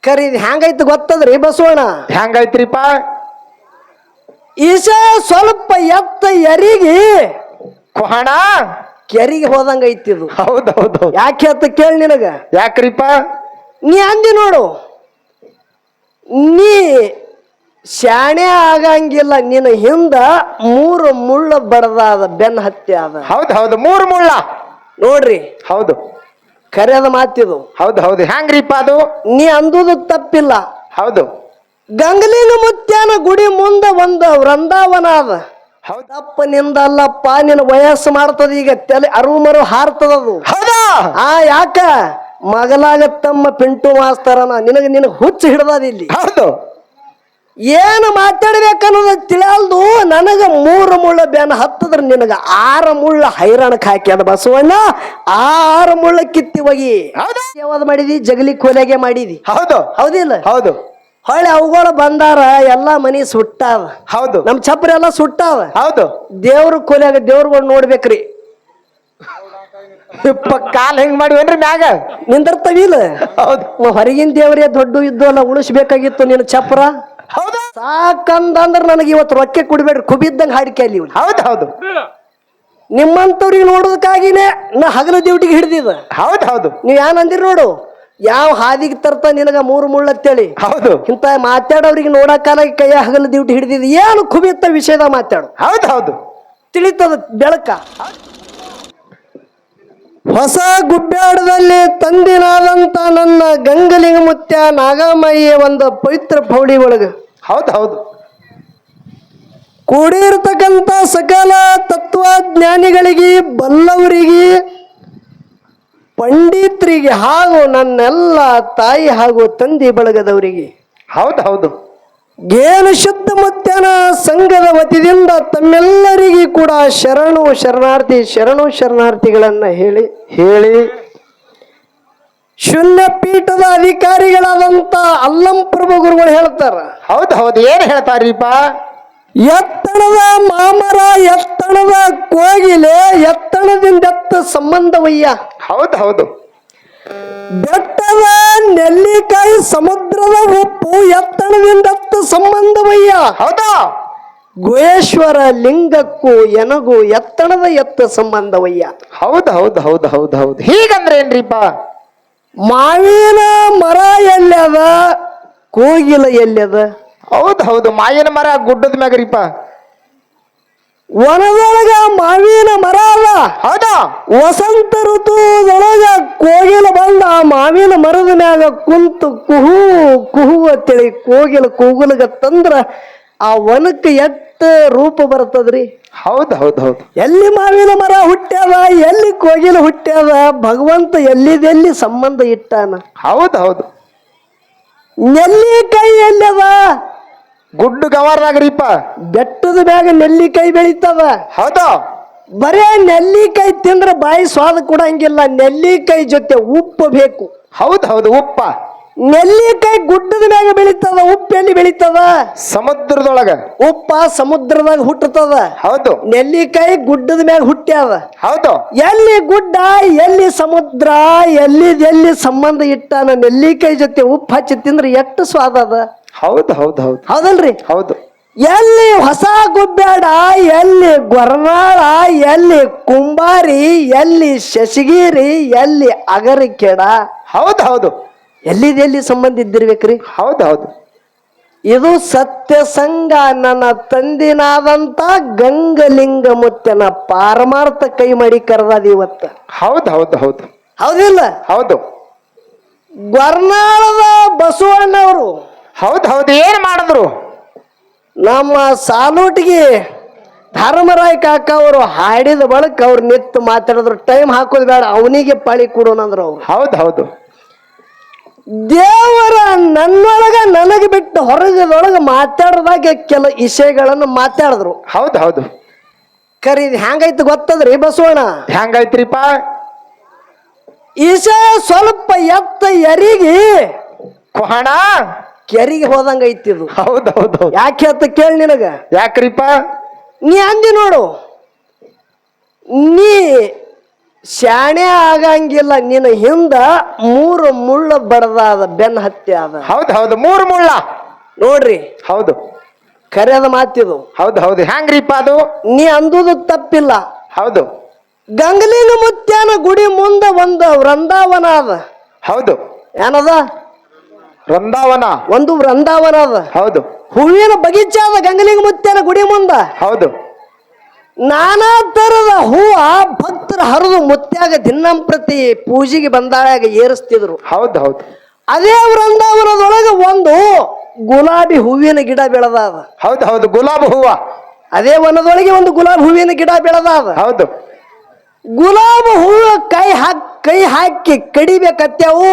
ಕರಿ ಇದು ಹೆಂಗೈತಿ ಗೊತ್ತದ್ರಿ ಬಸವಣ್ಣ? ಹೆಂಗೈತ್ರಿಪ್ಪ? ಈಶ ಸ್ವಲ್ಪ ಎತ್ತ ಎರಿಗೆ ಕೊಹಣ ಕೆರಿಗೆ ಹೋದಂಗ ಐತಿದು. ಹೌದೌದು. ಯಾಕೆ ಅಂತ ಕೇಳಿ ನಿನಗ. ಯಾಕ್ರಿಪ್ಪ? ನೀ ಅಂದಿ ನೋಡು, ನೀ ಶಾಣೆ ಆಗಂಗಿಲ್ಲ, ನಿನ್ನ ಹಿಂದ 3 ಮುಳ್ಳ ಬಡದಾದ ಬೆನ್ನ ಹತ್ತಿ ಅದ. ಹೌದು 3 ಮುಳ್ಳ ನೋಡ್ರಿ. ಹೌದು ಕರೆಯದ ಮಾತಿದು. ಹೌದು ಹೆಂಗ್ರಿಪ್ಪ ಅದು? ನೀ ಅಂದುದು ತಪ್ಪಿಲ್ಲ. ಹೌದು. ಗಂಗಲಿಂಗ ಮುತ್ಯಾನ ಗುಡಿ ಮುಂದ ಒಂದು ವೃಂದಾವನ ಅದ. ಹೌದು. ತಪ್ಪ ನಿಂದಲ್ಲಪ್ಪ, ನಿನ್ನ ವಯಸ್ಸು ಮಾಡ್ತದ, ಈಗ ತಲೆ ಅರುಮರು ಹಾರ್ತದದು. ಹೌದಾ? ಯಾಕ ಮಗಲಾಗ ತಮ್ಮ ಪಿಂಟು ಮಾಸ್ತರನ ನಿನಗ ಹುಚ್ಚು ಹಿಡ್ದದ ಇಲ್ಲಿ. ಹೌದು. ಏನು ಮಾತಾಡ್ಬೇಕನ್ನೋದು ತಿಳಿಯಲ್ದು. ನನಗ 3 ಮುಳ್ಳ ಬೆನ್ನ ಹತ್ತದ್ರ ನಿನಗ 6 ಮುಳ್ಳ ಹೈರಾಣಕ್ಕೆ ಹಾಕಿ ಅದ ಬಸವಣ್ಣ. 6 ಮುಳ್ಳ ಕಿತ್ತಿ ಹೋಗಿ ಯಾವ್ದು ಮಾಡಿದಿ? ಜಗಲಿ ಕೊಲೆಗೆ ಮಾಡಿದಿ. ಹೌದು. ಹೌದಿಲ್ಲ? ಹೌದು. ಹೊಳ್ಳಿ ಅವುಗಳು ಬಂದಾರ, ಎಲ್ಲಾ ಮನಿ ಸುಟ್ಟಾವ. ಹೌದು. ನಮ್ ಚಪ್ರ ಎಲ್ಲ ಸುಟ್ಟಾವ. ಹೌದು. ದೇವ್ರ ಕೊಲೆಗ ದೇವ್ರುಗಳು ನೋಡ್ಬೇಕ್ರಿ. ಕಾಲ್ ಹೆಂಗ್ ಮಾಡಿವೇನ್ರಿ ಮ್ಯಾಗ ನಿಂದಿರ್ತವಿಲ್ಲ. ಹೌದು. ಹೊರಗಿನ ದೇವ್ರೇ ದೊಡ್ಡ ಇದ್ದು ಅಲ್ಲ, ಉಳಿಸ್ಬೇಕಾಗಿತ್ತು ನಿನ್ನ ಚಪ್ರ. ಹೌದು. ಸಾಕಂದ್ರ ನನಗೆ ಇವತ್ತು ರೊಕ್ಕ ಕುಡಿಬೇಡ್ರಿ, ಕುಬಿದ್ದಂಗ ಹಾಡಿಕೆ ಅಲ್ಲಿ. ಹೌದು. ನಿಮ್ಮಂತವ್ರಿಗೆ ನೋಡೋದಕ್ಕಾಗಿನೇ ನಾ ಹಗಲು ಡ್ಯೂಟಿಗೆ ಹಿಡ್ದಿದ. ಹೌದು. ನೀವ್ ಏನ್ ಅಂದಿರಿ ನೋಡು, ಯಾವ ಹಾದಿಗೆ ತರ್ತ ನಿನಗ 3 ಮುಳ್ಳತ್ತೇಳಿ. ಹೌದು. ಇಂತ ಮಾತಾಡೋರಿಗೆ ನೋಡಕಾಲ ಕೈಯ ಹಗಲು ಡ್ಯೂಟಿ ಹಿಡ್ದಿದ್. ಏನು ಕುಬಿತ್ತ ವಿಷಯದ ಮಾತಾಡು. ಹೌದು. ತಿಳಿತದ ಬೆಳಕ. ಹೊಸ ಗುಬ್ಬ್ಯಾಡದಲ್ಲಿ ತಂದಿನಾದಂತ ನನ್ನ ಗಂಗಲಿಂಗ ಮುತ್ಯ ನಾಗಮಯ್ಯ ಒಂದು ಪವಿತ್ರ ಪೌಡಿ ಒಳಗ ಹೌದು. ಕೂಡಿರ್ತಕ್ಕಂಥ ಸಕಲ ತತ್ವಜ್ಞಾನಿಗಳಿಗೆ, ಬಲ್ಲವರಿಗೆ, ಪಂಡಿತರಿಗೆ ಹಾಗೂ ನನ್ನೆಲ್ಲ ತಾಯಿ ಹಾಗೂ ತಂದೆ ಬಳಗದವರಿಗೆ ಹೌದು. ಗೇನು ಶುದ್ಧ ಮುತ್ಯನ ಸಂಘದ ವತಿಯಿಂದ ತಮ್ಮೆಲ್ಲರಿಗೂ ಕೂಡ ಶರಣು ಶರಣಾರ್ಥಿಗಳನ್ನ ಹೇಳಿ ಶೂನ್ಯ ಪೀಠದ ಅಧಿಕಾರಿಗಳಾದಂತ ಅಲ್ಲಂ ಪ್ರಭು ಗುರುಗಳು ಹೇಳ್ತಾರ. ಹೌದು. ಏನ್ ಹೇಳ್ತಾರೀಪ? ಎತ್ತಣದ ಮಾಮರ, ಎತ್ತಣದ ಕೋಗಿಲೆ, ಎತ್ತಣದಿಂದೆತ್ತ ಸಂಬಂಧವಯ್ಯ. ಹೌದು. ಬೆಟ್ಟದ ನೆಲ್ಲಿಕಾಯಿ, ಸಮುದ್ರದ ಉಪ್ಪು, ಎತ್ತಣದಿಂದೆತ್ತ ಸಂಬಂಧವಯ್ಯ. ಹೌದಾ? ಗುಹೇಶ್ವರ ಲಿಂಗಕ್ಕೂ ಎನಗೂ ಎತ್ತಣದ ಎತ್ತ ಸಂಬಂಧವಯ್ಯ. ಹೌದು. ಹೀಗಂದ್ರೆ ಏನ್ರಿಪ್ಪ? ಮಾವಿನ ಮರ ಎಲ್ಲದ, ಕೋಗಿಲ ಎಲ್ಲದ? ಹೌದು. ಮಾವಿನ ಮರ ಗುಡ್ಡದ ಮ್ಯಾಗ್ರಿಪ್ಪ. ವನದೊಳಗ ಮಾವಿನ ಮರ ಅದ. ಹೌದಾ? ವಸಂತ ಋತುದೊಳಗ ಕೋಗಿಲ ಬಂದ ಆ ಮಾವಿನ ಮರದ ಮ್ಯಾಗ ಕುಂತು ಕುಹು ಅಂತೇಳಿ ಕೋಗಿಲ ಕೂಗುಲಗ ತಂದ್ರ ಆ ವನಕ್ಕೆ ಎಟ್ಟ ರೂಪ ಬರ್ತದ್ರಿ. ಹೌದು. ಎಲ್ಲಿ ಮಾವಿನ ಮರ ಹುಟ್ಟ್ಯದ, ಎಲ್ಲಿ ಕೋಗಿಲ ಹುಟ್ಟ್ಯದ, ಭಗವಂತ ಎಲ್ಲಿದೆಲ್ಲಿ ಸಂಬಂಧ ಇಟ್ಟಾನ. ಹೌದು. ನೆಲ್ಲಿಕಾಯಿ ಎಲ್ಲದ? ಗುಡ್ಡು ಗವಾರ್ದಾಗ್ರಿಪ್ಪ. ಬೆಟ್ಟದ ಮ್ಯಾಗ ನೆಲ್ಲಿಕಾಯಿ ಬೆಳಿತದ. ಹೌದು. ಬರೇ ನೆಲ್ಲಿಕಾಯಿ ತಿಂದ್ರ ಬಾಯಿ ಸ್ವಾದ ಕೊಡಂಗಿಲ್ಲ, ನೆಲ್ಲಿಕಾಯಿ ಜೊತೆ ಉಪ್ಪು ಬೇಕು. ಹೌದು. ಉಪ್ಪ. ನೆಲ್ಲಿಕಾಯಿ ಗುಡ್ಡದ ಮ್ಯಾಗ ಬೆಳಿತದ, ಉಪ್ಪು ಎಲ್ಲಿ ಬೆಳಿತದ? ಸಮುದ್ರದೊಳಗ. ಉಪ್ಪ ಸಮುದ್ರದಾಗ ಹುಟ್ಟುತ್ತದ. ಹೌದು. ನೆಲ್ಲಿಕಾಯಿ ಗುಡ್ಡದ ಮ್ಯಾಗ ಹುಟ್ಟ್ಯಾದ. ಹೌದು. ಎಲ್ಲಿ ಗುಡ್ಡ, ಎಲ್ಲಿ ಸಮುದ್ರ, ಎಲ್ಲಿ ಸಂಬಂಧ ಇಟ್ಟಾನ. ನೆಲ್ಲಿಕಾಯಿ ಜೊತೆ ಉಪ್ಪು ಹಚ್ಚಿ ತಿಂದ್ರೆ ಎಷ್ಟು ಸ್ವಾದ ಅದ. ಹೌದು. ಹೌದಲ್ರಿ? ಹೌದು. ಎಲ್ಲಿ ಹೊಸ ಗುಬ್ಬ್ಯಾಡ, ಎಲ್ಲಿ ಗೊರನಾಳ, ಎಲ್ಲಿ ಕುಂಬಾರಿ, ಎಲ್ಲಿ ಶಶಗಿರಿ, ಎಲ್ಲಿ ಅಗರಿಕೆಡ. ಹೌದು. ಎಲ್ಲಿ ಸಂಬಂಧ ಇದ್ದಿರ್ಬೇಕ್ರಿ. ಹೌದು. ಇದು ಸತ್ಯ ಸಂಘ. ನನ್ನ ತಂದಿನಾದಂತ ಗಂಗಲಿಂಗ ಮುತ್ಯನ ಪಾರಮಾರ್ಥ ಕೈ ಮಾಡಿ ಕರೆದಾದ ಇವತ್ತ. ಹೌದು. ಹೌದಿಲ್ಲ? ಹೌದು. ಗೊರ್ನಾಳದ ಬಸವಣ್ಣವರು ಹೌದು. ಏನ್ ಮಾಡಿದ್ರು? ನಮ್ಮ ಸಾಲೂಟಿಗೆ ಧರ್ಮರಾಯ ಕಾಕ ಅವರು ಹಾಡಿದ ಬಳಕ ಅವ್ರು ನಿತ್ತು ಮಾತಾಡಿದ್ರು. ಟೈಮ್ ಹಾಕೋದು ಬೇಡ, ಅವನಿಗೆ ಪಾಳಿ ಕೊಡೋಣಂದ್ರು ಅವ್ರು. ಹೌದು. ದೇವರ ನನ್ನೊಳಗ ನನಗೆ ಬಿಟ್ಟು ಹೊರಗದೊಳಗ ಮಾತಾಡ್ದಾಗ ಕೆಲ ವಿಷಯಗಳನ್ನು ಮಾತಾಡಿದ್ರು. ಹೌದು. ಕರಿ ಇದು ಹೆಂಗೈತಿ ಗೊತ್ತದ್ರಿ ಬಸವಣ್ಣ? ಹೆಂಗೈತ್ರಿಪ್ಪ? ಈಶ ಸ್ವಲ್ಪ ಎತ್ತ ಎರಿಗೆ ಕೊಹಣ ಕೆರಿಗೆ ಹೋದಂಗ ಐತಿದು. ಹೌದು. ಯಾಕೆ ಅಂತ ಕೇಳಿ ನಿನಗ. ಯಾಕ್ರಿಪ್ಪ? ನೀ ಅಂದಿ ನೋಡು, ನೀ ಶಾಣೆ ಆಗಂಗಿಲ್ಲ ನಿನ್ನ ಹಿಂದ 3 ಮುಳ್ಳು ಬಡದಾದ ಬೆನ್ನ ಹತ್ತಿ ಅದ. ಹೌದ್ ಹೌದು 3 ಮುಳ್ಳ ನೋಡ್ರಿ, ಹೌದು ಕರೆಯದ ಮಾತಿದು. ಹೌದು ಹೌದು ಹೆಂಗ್ರಿಪ್ಪ ಅದು? ನೀ ಅಂದುದು ತಪ್ಪಿಲ್ಲ. ಹೌದು ಗಂಗಲಿಂಗ ಮುತ್ಯಾನ ಗುಡಿ ಮುಂದ ಒಂದು ವೃಂದಾವನ ಅದ. ಹೌದು ಏನದ? ವೃಂದಾವನ. ಒಂದು ವೃಂದಾವನ ಅದ. ಹೌದು ಹೂವಿನ ಬಗೀಚೆ ಅದ ಗಂಗಲಿಂಗ ಮುತ್ಯಾನ ಗುಡಿ ಮುಂದ. ಹೌದು ನಾನಾ ತರದ ಹೂವ ಭಕ್ತರ ಹರಿದು ಮುತ್ಯಾಗ ದಿನಂಪ್ರತಿ ಪೂಜೆಗೆ ಬಂದಾಗ ಏರಿಸ್ತಿದ್ರು. ಹೌದು ಹೌದು ಅದೇ ವೃಂದಾವನದೊಳಗೆ ಒಂದು ಗುಲಾಬಿ ಹೂವಿನ ಗಿಡ ಬೆಳೆದಾದ. ಹೌದು ಹೌದು ಗುಲಾಬಿ ಹೂವ. ಅದೇ ವನದೊಳಗೆ ಒಂದು ಗುಲಾಬಿ ಹೂವಿನ ಗಿಡ ಬೆಳೆದಾದ. ಹೌದು ಗುಲಾಬಿ ಹೂವು ಕೈ ಹಾಕಿ ಕಡಿಬೇಕತ್ಯಾವು.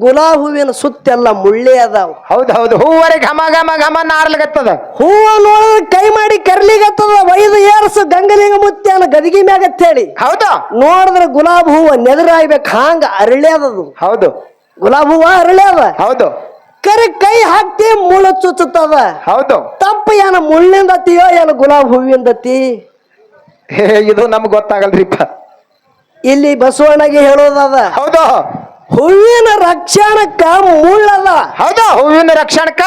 ಗುಲಾಬಿ ಹೂವಿನ ಸುತ್ತೆಲ್ಲ ಮುಳ್ಳೆ ಅದಾವು. ಹೌದು ಹೌದು ಹೂವರೆ ಘಮ ಘಮ ಘಮ ನಾರ್ಲಿಗತ್ತದ. ಹೂವ ನೋಡಿದ್ರೆ ಕೈ ಮಾಡಿ ಕರ್ಲಿಗತ್ತದ. ಒಯ್ದು ಏರ್ಸು ಗಂಗಲಿಂಗ ಮುತ್ಯಾನ ಗದಿಗಿ ಮ್ಯಾಗತ್ತ ಹೇಳಿ. ಹೌದು ನೋಡಿದ್ರೆ ಗುಲಾಬಿ ಹೂವ ನೆದರಾಗ್ಬೇಕು ಹಾಂಗ ಅರಳ್ಯಾದದು. ಹೌದು ಗುಲಾಬಿ ಹೂವ ಅರಳ್ಯಾದ. ಹೌದು ಕೈ ಹಾಕ್ತಿ ಮುಳ್ಳು ಚುಚ್ಚುತ್ತದ. ಹೌದು ತಪ್ಪ ಏನ ಮುಳ್ಳಿಂದತಿಯೋ ಏನು ಗುಲಾಬಿ ಹೂವಿಂದತಿ? ಇದು ನಮ್ಗೆ ಗೊತ್ತಾಗಲ್ರಿಪ್ಪ. ಇಲ್ಲಿ ಬಸವಣ್ಣಗೆ ಹೇಳೋದದ. ಹೌದು ಹೂವಿನ ರಕ್ಷಣಕ್ಕ ಮುಳ್ಳದ. ಹೌದು ಹೂವಿನ ರಕ್ಷಣಕ್ಕ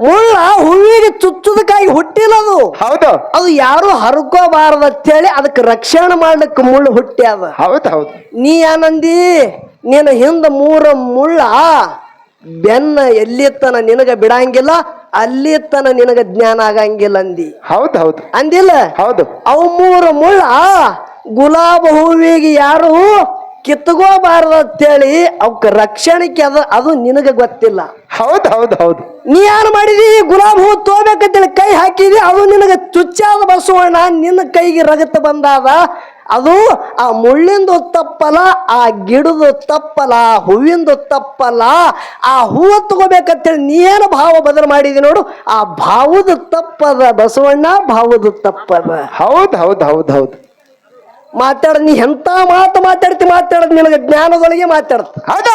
ಮುಳ್ಳ ಹೂವಿಗೆ ಚುಚ್ಚುದಕ್ಕಾಗಿ ಹುಟ್ಟಿಲ್ಲದು. ಹೌದು ಅದು ಯಾರು ಹರ್ಕೋಬಾರದು ಅಂತೇಳಿ ಅದಕ್ಕೆ ರಕ್ಷಣೆ ಮಾಡ್ಲಿಕ್ಕೆ ಮುಳ್ಳು ಹುಟ್ಟ್ಯಾದ. ಹೌದು ಹೌದು ನೀ ಏನಂದಿ? ನೀನು ಹಿಂದ 3 ಮುಳ್ಳ ಬೆನ್ನ ಎಲ್ಲಿ ತನ ನಿನಗ ಬಿಡಂಗಿಲ್ಲ, ಅಲ್ಲಿ ತನ ನಿನಗ ಜ್ಞಾನ ಆಗಂಗಿಲ್ಲ ಅಂದಿ. ಹೌದು ಹೌದು ಅಂದಿಲ್ಲ? ಹೌದು ಅವು 3 ಮುಳ್ಳ ಗುಲಾಬಿ ಹೂವಿಗೆ ಯಾರು ಕಿತ್ಕೋಬಾರ್ದು ಅಂತೇಳಿ ಅವಕ್ಕ ರಕ್ಷಣೆಗೆ ಅದು ನಿನಗ ಗೊತ್ತಿಲ್ಲ. ಹೌದು ಹೌದು ಹೌದು ನೀ ಏನು ಮಾಡಿದಿ? ಗುಲಾಬಿ ಹೂ ತೋಬೇಕಂತೇಳಿ ಕೈ ಹಾಕಿದಿ, ಅದು ನಿನಗ ಚುಚ್ಚಾದ ಬಸವಣ್ಣ. ನಿನ್ನ ಕೈಗೆ ರಗತ ಬಂದಾದ. ಅದು ಆ ಮುಳ್ಳಿಂದು ತಪ್ಪಲ್ಲ, ಆ ಗಿಡದು ತಪ್ಪಲ್ಲ, ಹೂವಿಂದು ತಪ್ಪಲ್ಲ. ಆ ಹೂವು ತಗೋಬೇಕಂತೇಳಿ ನೀನು ಭಾವ ಬದಲು ಮಾಡಿದಿ ನೋಡು, ಆ ಭಾವದ ತಪ್ಪದ ಬಸವಣ್ಣ, ಭಾವದ ತಪ್ಪದ. ಹೌದು ಹೌದು ಹೌದು ಹೌದು ಮಾತಾಡ. ನೀ ಎಂತ ಮಾತಾಡದ್ ನಿನಗೆ ಜ್ಞಾನದೊಳಗೆ ಮಾತಾಡ್ತ. ಹೌದು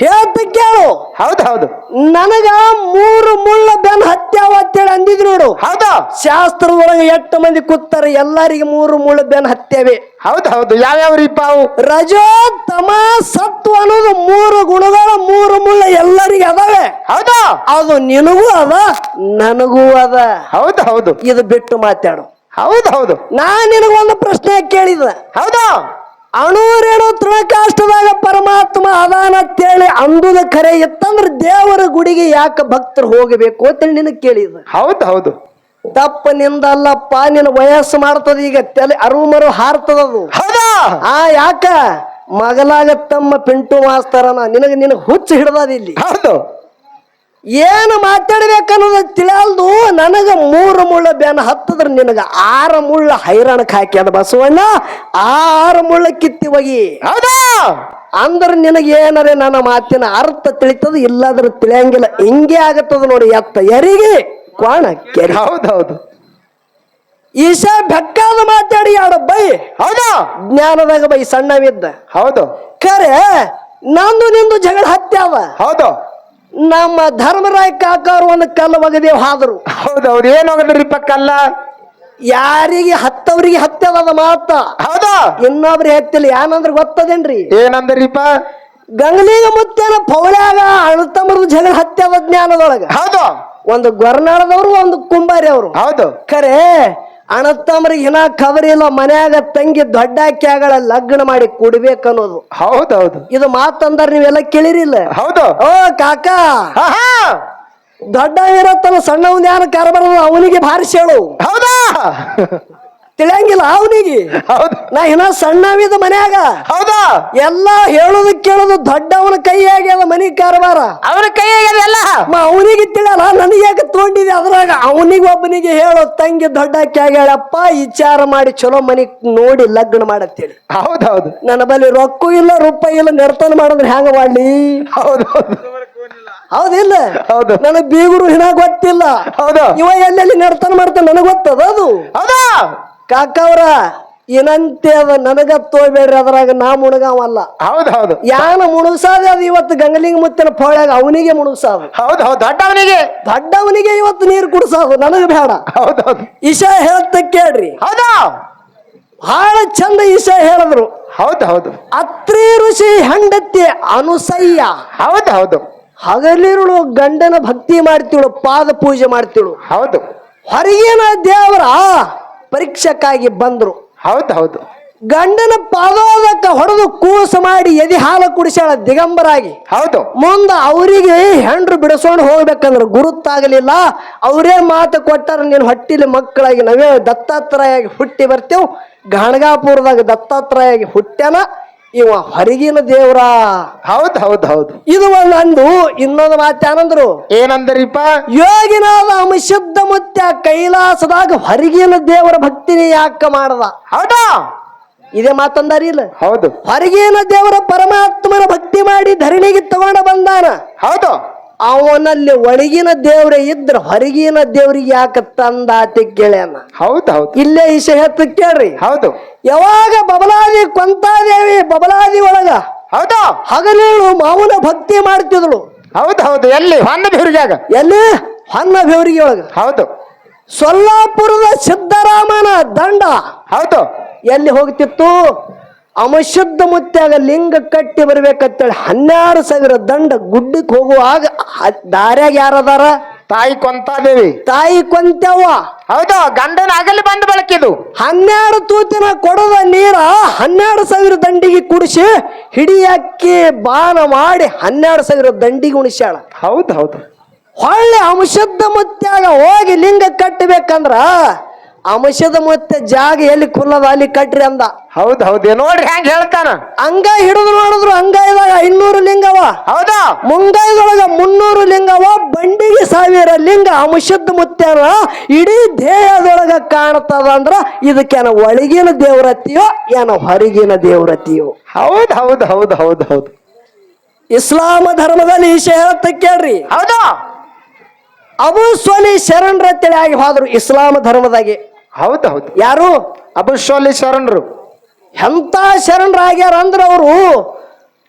ಹೇಳ್ತ ಕೇಳು. ಹೌದು ಹೌದು ನನಗ 3 ಮುಳ್ಳ ಬೆನ್ ಹತ್ಯಾವ ಅಂತೇಳಿ ಅಂದಿದ್ರು ನೋಡು. ಹೌದು ಶಾಸ್ತ್ರದೊಳಗೆ 8 ಮಂದಿ ಕೂತಾರೆ, ಎಲ್ಲರಿಗೆ 3 ಮುಳ್ಳ ಬೆನ್ ಹತ್ಯಾವೆ. ಹೌದು ಹೌದು ಯಾವ್ಯಾವ್ರಿಪ್ಪ ಅವು? ರಜೋ ತಮ ಸತ್ವ ಅನ್ನೋದು 3 ಗುಣಗಳು, 3 ಮುಳ್ಳ ಎಲ್ಲರಿಗೆ ಅದಾವೆ. ಹೌದು ಅದು ನಿನಗೂ ಅದ, ನನಗೂ ಅದ. ಹೌದು ಹೌದು ಇದು ಬಿಟ್ಟು ಮಾತಾಡು. ಹೌದು ಹೌದು ನಾನ್ ನಿನಗೊಂದು ಪ್ರಶ್ನೆ ಕೇಳಿದ. ಹೌದು ಅಣುರೇಣು ತೃಣಕಾಷ್ಟದಾಗ ಪರಮಾತ್ಮ ಅದಾನ ಅಂತೇಳಿ ಅಂದುದ ಖರೆ ಇತ್ತಂದ್ರ ದೇವರ ಗುಡಿಗೆ ಯಾಕೆ ಭಕ್ತರು ಹೋಗಬೇಕು ಅಂತೇಳಿ ನಿನಗೆ ಕೇಳಿದ. ಹೌದು ಹೌದು ತಪ್ಪ ನಿಂದಲ್ಲಪ್ಪ. ನಿನ್ನ ವಯಸ್ಸು ಮಾಡ್ತದ, ಈಗ ತಲೆ ಅರುಮರು ಹಾರ್ತದದು. ಹೌದಾ? ಯಾಕ ಮಗಲಾಗ ತಮ್ಮ ಪಿಂಟು ಮಾಸ್ತರನ ನಿನಗ ಹುಚ್ಚು ಹಿಡ್ದದ ಇಲ್ಲಿ. ಹೌದು ಏನು ಮಾತಾಡ್ಬೇಕನ್ನೋದು ತಿಳಿಯಲ್ದು. ನನಗ 3 ಮುಳ್ಳ ಬೆನ್ನ ಹತ್ತದ್ರ ನಿನಗ 6 ಮುಳ್ಳ ಹೈರಾಣಕ್ಕೆ ಹಾಕ್ಯದ ಬಸವಣ್ಣ. 6 ಮುಳ್ಳ ಕಿತ್ತಿ ಹೋಗಿ. ಹೌದಾ? ಅಂದ್ರ ನಿನಗೆ ಏನರೇ ನನ್ನ ಮಾತಿನ ಅರ್ಥ ತಿಳಿತದ, ಇಲ್ಲಾದ್ರೆ ತಿಳಿಯಂಗಿಲ್ಲ. ಹಿಂಗೆ ಆಗತ್ತದ ನೋಡಿ. ಎತ್ತ ಎರಿಗೆ ಕ್ವಾಣ ಕೆರಿ. ಹೌದು ಹೌದು ಈಶ ಬೆಕ್ಕಾದ ಮಾತಾಡಿ ಆಡ ಬೈ. ಹೌದು ಜ್ಞಾನದಾಗ ಬೈ ಸಣ್ಣವಿದ್ದ. ಹೌದು ಖರೆ ನಂದು ನಿಂದು ಜಗಳ ಹತ್ಯಾವ. ಹೌದು ನಮ್ಮ ಧರ್ಮರಾಯ ಕಾಕವ್ರು ಒಂದು ಕಲ್ಲು ಒಗದೇವ್ ಹಾದ್ರು. ಹೌದು ಹೌದು ಏನ್ ಹೋಗದ್ರಿಪ್ಪ ಕಲ್ಲ? ಯಾರಿಗೆ ಹತ್ತವ್ರಿಗೆ ಹತ್ಯದ ಮಾತ. ಹೌದಾ? ಇನ್ನೊಬ್ರಿಗೆ ಹತ್ತಿಲ್ಲ. ಏನಂದ್ರ ಗೊತ್ತದೇನ್ರಿ? ಏನಂದ್ರಿಪ್ಪ? ಗಂಗಲಿಂಗ ಮುತ್ಯಾನ ಪೌಳ್ಯಾಗ ಅಣ್ಣತಮ್ಮರದು ಜಗಳ ಹತ್ಯದ ಜ್ಞಾನದೊಳಗ. ಹೌದು ಒಂದು ಗೊರ್ನಾಳದವ್ರು, ಒಂದು ಕುಂಬಾರಿ ಅವರು. ಹೌದು ಖರೆ ಅಣ್ಣತಮ್ಮರಿಗೆ ಹಿನ ಖಬರ್ ಇಲ್ಲ. ಮನ್ಯಾಗ ತಂಗಿ ದೊಡ್ಡಾಕ್ಯಾಗಳ ಲಗ್ನ ಮಾಡಿ ಕೊಡ್ಬೇಕನ್ನೋದು. ಹೌದು ಹೌದು ಇದು ಮಾತಂದ್ರ ನೀವೆಲ್ಲ ಕೇಳಿರಿಲ್ಲ? ಹೌದು ಓ ಕಾಕ, ದೊಡ್ಡ ಇರತ್ತಲ್ಲ ಸಣ್ಣವನ್ ಯಾನ ಕರಬಾರದು, ಅವನಿಗೆ ಭಾರಿಸಿ ಹೇಳು. ಹೌದಾ? ತಿಳಿಯಂಗಿಲ್ಲ ಅವನಿಗೆ. ಹೌದು ನಾ ಇನ್ನ ಸಣ್ಣವಿದ ಮನ್ಯಾಗ. ಹೌದಾ? ಎಲ್ಲಾ ಹೇಳುದು ಕೇಳುದು ದೊಡ್ಡವನ ಕೈಯಾಗಿ ಅದ ಮನಿ ಕಾರವಾರ. ಅವನ ಕೈಯಾಗ ಎಲ್ಲ ಅವನಿಗೆ ತಿಳಿಯಲ್ಲ, ನನಗೆ ಯಾಕೆ ತಗೊಂಡಿದೆ ಅದ್ರಾಗ. ಅವನಿಗೆ ಒಬ್ಬನಿಗೆ ಹೇಳು, ತಂಗಿ ದೊಡ್ಡ ಹೇಳಪ್ಪ ವಿಚಾರ ಮಾಡಿ ಚಲೋ ಮನಿ ನೋಡಿ ಲಗ್ನ ಮಾಡತ್ತೇಳಿ. ಹೌದು ಹೌದು ನನ್ನ ಬಳಿ ರೊಕ್ಕ ಇಲ್ಲ, ರೂಪಾಯಿ ಇಲ್ಲ, ನೆಡ್ತನ ಮಾಡಿದ್ರೆ ಹ್ಯಾಂಗ ಮಾಡ್ಲಿ? ಹೌದು ಹೌದಿಲ್ಲ? ಹೌದು ನನಗ್ ಬೀಗುರು ಹಿನ ಗೊತ್ತಿಲ್ಲ. ಹೌದು ಇವ ಎಲ್ಲೆಲ್ಲಿ ನೆಡ್ತನ ಮಾಡ್ತಾನೆ ನನಗ್ ಗೊತ್ತದ ಅದು. ಹೌದಾ? ಕಾಕವ್ರ ಏನಂತೆ ಅದ ನನಗ ತೋಬೇಡ್ರಿ, ಅದ್ರಾಗ ನಾ ಮುಣಗಾವಲ್ಲ. ಹೌದು ಹೌದು ಯಾನ ಮುಣಗ್ಸಾದ ಅದು ಇವತ್ತು ಗಂಗಲಿಂಗ ಮುತ್ತಿನ ಪೋಳ್ಯಾಗ ಅವನಿಗೆ ಮುಣಗ್ಸಾದು. ಹೌದು ಹೌದು ದೊಡ್ಡವನಿಗೆ ಇವತ್ತು ನೀರು ಕುಡ್ಸಾದು, ನನಗ ಬೇಡ. ಹೌದು ಹೌದು ಇಶಾ ಹೇಳ್ತ ಕೇಳ್ರಿ. ಹೌದಾ? ಬಹಳ ಚಂದ ಈಶ ಹೇಳಿದ್ರು. ಹೌದು ಹೌದು ಅತ್ರಿ ಋಷಿ ಹೆಂಡತಿ ಅನುಸಯ್ಯ ಹೌದು ಹೌದು ಹಗಲಿರುಳು ಗಂಡನ ಭಕ್ತಿ ಮಾಡ್ತಿಳು, ಪಾದ ಪೂಜೆ ಮಾಡ್ತಿಳು. ಹೌದು ಹೊರಗಿನ ದೇವರ ಪರೀಕ್ಷಕ್ಕಾಗಿ ಬಂದ್ರು. ಹೌದು ಹೌದು ಗಂಡನ ಪಾದೋದಕ್ಕ ಹೊಡೆದು ಕೂಸು ಮಾಡಿ ಎದಿ ಹಾಲು ಕುಡಿಸ್ಯಾಳ ದಿಗಂಬರಾಗಿ. ಹೌದು ಮುಂದ ಅವರಿಗೆ ಹೆಂಡ್ರು ಬಿಡಿಸ್ಕೊಂಡು ಹೋಗ್ಬೇಕಂದ್ರೆ ಗುರುತಾಗಲಿಲ್ಲ. ಅವರೇ ಮಾತು ಕೊಟ್ಟಾರ, ನೀನು ಹೊಟ್ಟಿಲಿ ಮಕ್ಕಳಾಗಿ ನಾವೇ ದತ್ತಾತ್ರೇಯಾಗಿ ಹುಟ್ಟಿ ಬರ್ತೇವ್. ಗಾಣಗಾಪುರದಾಗ ದತ್ತಾತ್ರೇಯಾಗಿ ಹುಟ್ಟ್ಯಾನ ಇವ ಹೊರಗಿನ ದೇವ್ರ. ಹೌದು ಹೌದು ಹೌದು ಇದು ಒಂದು ಇನ್ನೊಂದು ಮಾತೇನಂದ್ರು, ಏನಂದ್ರಿಪ್ಪ? ಯೋಗಿನಾದ ಅಮಶುದ್ಧ ಮುತ್ಯ ಕೈಲಾಸದಾಗ ಹೊರಗಿನ ದೇವರ ಭಕ್ತಿನಿ ಯಾಕ ಮಾಡದ? ಹೌದಾ? ಇದೇ ಮಾತಂದಾರಿ ಇಲ್ಲ? ಹೌದು ಹೊರಗಿನ ದೇವರ ಪರಮಾತ್ಮನ ಭಕ್ತಿ ಮಾಡಿ ಧರಣಿಗೆ ತಗೊಂಡ ಬಂದಾನ. ಹೌದು ಅವನಲ್ಲಿ ಒಳಗಿನ ದೇವ್ರೆ ಇದ್ರ ಹೊರಗಿನ ದೇವ್ರಿಗೆ ಯಾಕ ತಂದಾತಿ ಕೇಳ್ಯಾನ. ಹೌದು ಹೌದು ಇಲ್ಲೇ ಈಶ ಹೆತ್ತ ಕೇಳ್ರಿ. ಹೌದು ಯಾವಾಗ ಬಬಲಾದಿ ಕೊಂತಾದೇವಿ ಬಬಲಾದಿ ಒಳಗ ಹೌದು ಹಗಲೇಳು ಮಾವನ ಭಕ್ತಿ ಮಾಡ್ತಿದ್ಳು. ಹೌದು ಹೌದು ಎಲ್ಲಿ? ಹೊನ್ನ ಬೇರಿಗಾಗ. ಎಲ್ಲಿ? ಹೊನ್ನ ಬೇವರಿಗೆ ಒಳಗ. ಹೌದು ಸೊಲ್ಲಾಪುರದ ಸಿದ್ದರಾಮನ ದಂಡ ಹೌದು ಎಲ್ಲಿ ಹೋಗ್ತಿತ್ತು? ಅಮಶುದ್ಧ ಮುತ್ಯಾಗ ಲಿಂಗ ಕಟ್ಟಿ ಬರ್ಬೇಕಂತೇಳಿ 12,000 ದಂಡ ಗುಡ್ಡಕ್ಕೆ ಹೋಗುವಾಗ ದಾರ್ಯಾಗ ಯಾರದಾರ? ತಾಯಿ ಕೊಂತಾದೇವಿ, ತಾಯಿ ಕೊಂತ್ಯವ್ವ. ಹೌದು ಗಂಡನ ಆಗಲಿ ಬಂದು ಬಳಕಿದು 12 ತೂತಿನ ಕೊಡದ ನೀರ 12,000 ದಂಡಿಗೆ ಕುಡಿಸಿ ಹಿಡಿಯಕ್ಕಿ ಬಾನ ಮಾಡಿ 12,000 ದಂಡಿಗೆ ಉಣಿಸ್ಯಾಳ. ಹೌದು ಹೌದು ಹೊಳ್ಳಿ ಅಂಶದ ಮುತ್ಯಾಗ ಹೋಗಿ ಲಿಂಗ ಕಟ್ಟಬೇಕಂದ್ರ ಅಂಶದ ಮುತ್ಯ ಜಾಗ ಎಲ್ಲಿ ಕುಲ್ಲದ ಅಲ್ಲಿ ಕಟ್ರಿ ಅಂದ. ಹೌದು ಹೌದು ನೋಡ್ರಿ ಹೆಂಗ್ ಹೇಳ್ತಾನ. ಅಂಗ ಹಿಡಿದು ನೋಡಿದ್ರು ಅಂಗಾಯದಾಗ 500 ಲಿಂಗವ. ಹೌದಾ? ಮುಂಗಾಯದೊಳಗ 300 ಲಿಂಗವ. ಬಂಡಿಗೆ 1000 ಲಿಂಗ ಅಂಶದ ಮುತ್ಯನ ಇಡೀ ದೇಹದೊಳಗ ಕಾಣ್ತದ ಅಂದ್ರ ಇದಕ್ಕೇನ ಒಳಗಿನ ದೇವ್ರತಿಯೋ ಏನ ಹೊರಗಿನ ದೇವ್ರತಿಯೋ? ಹೌದು ಹೌದು ಹೌದು ಹೌದು ಹೌದು ಇಸ್ಲಾಮ ಧರ್ಮದಲ್ಲಿ ಈ ಹೇಳತ್ತ ಕೇಳ್ರಿ. ಹೌದು ಅಬು ಸ್ವಲಿ ಶರಣರ ಆಗಿ ಹೋದ್ರು ಇಸ್ಲಾಮ ಧರ್ಮದಾಗೆ. ಹೌದು ಹೌದು ಯಾರು? ಅಬುಸ್ವಲಿ ಶರಣರು. ಎಂತ ಶರಣರಾಗ್ಯಾರ ಅಂದ್ರ ಅವರು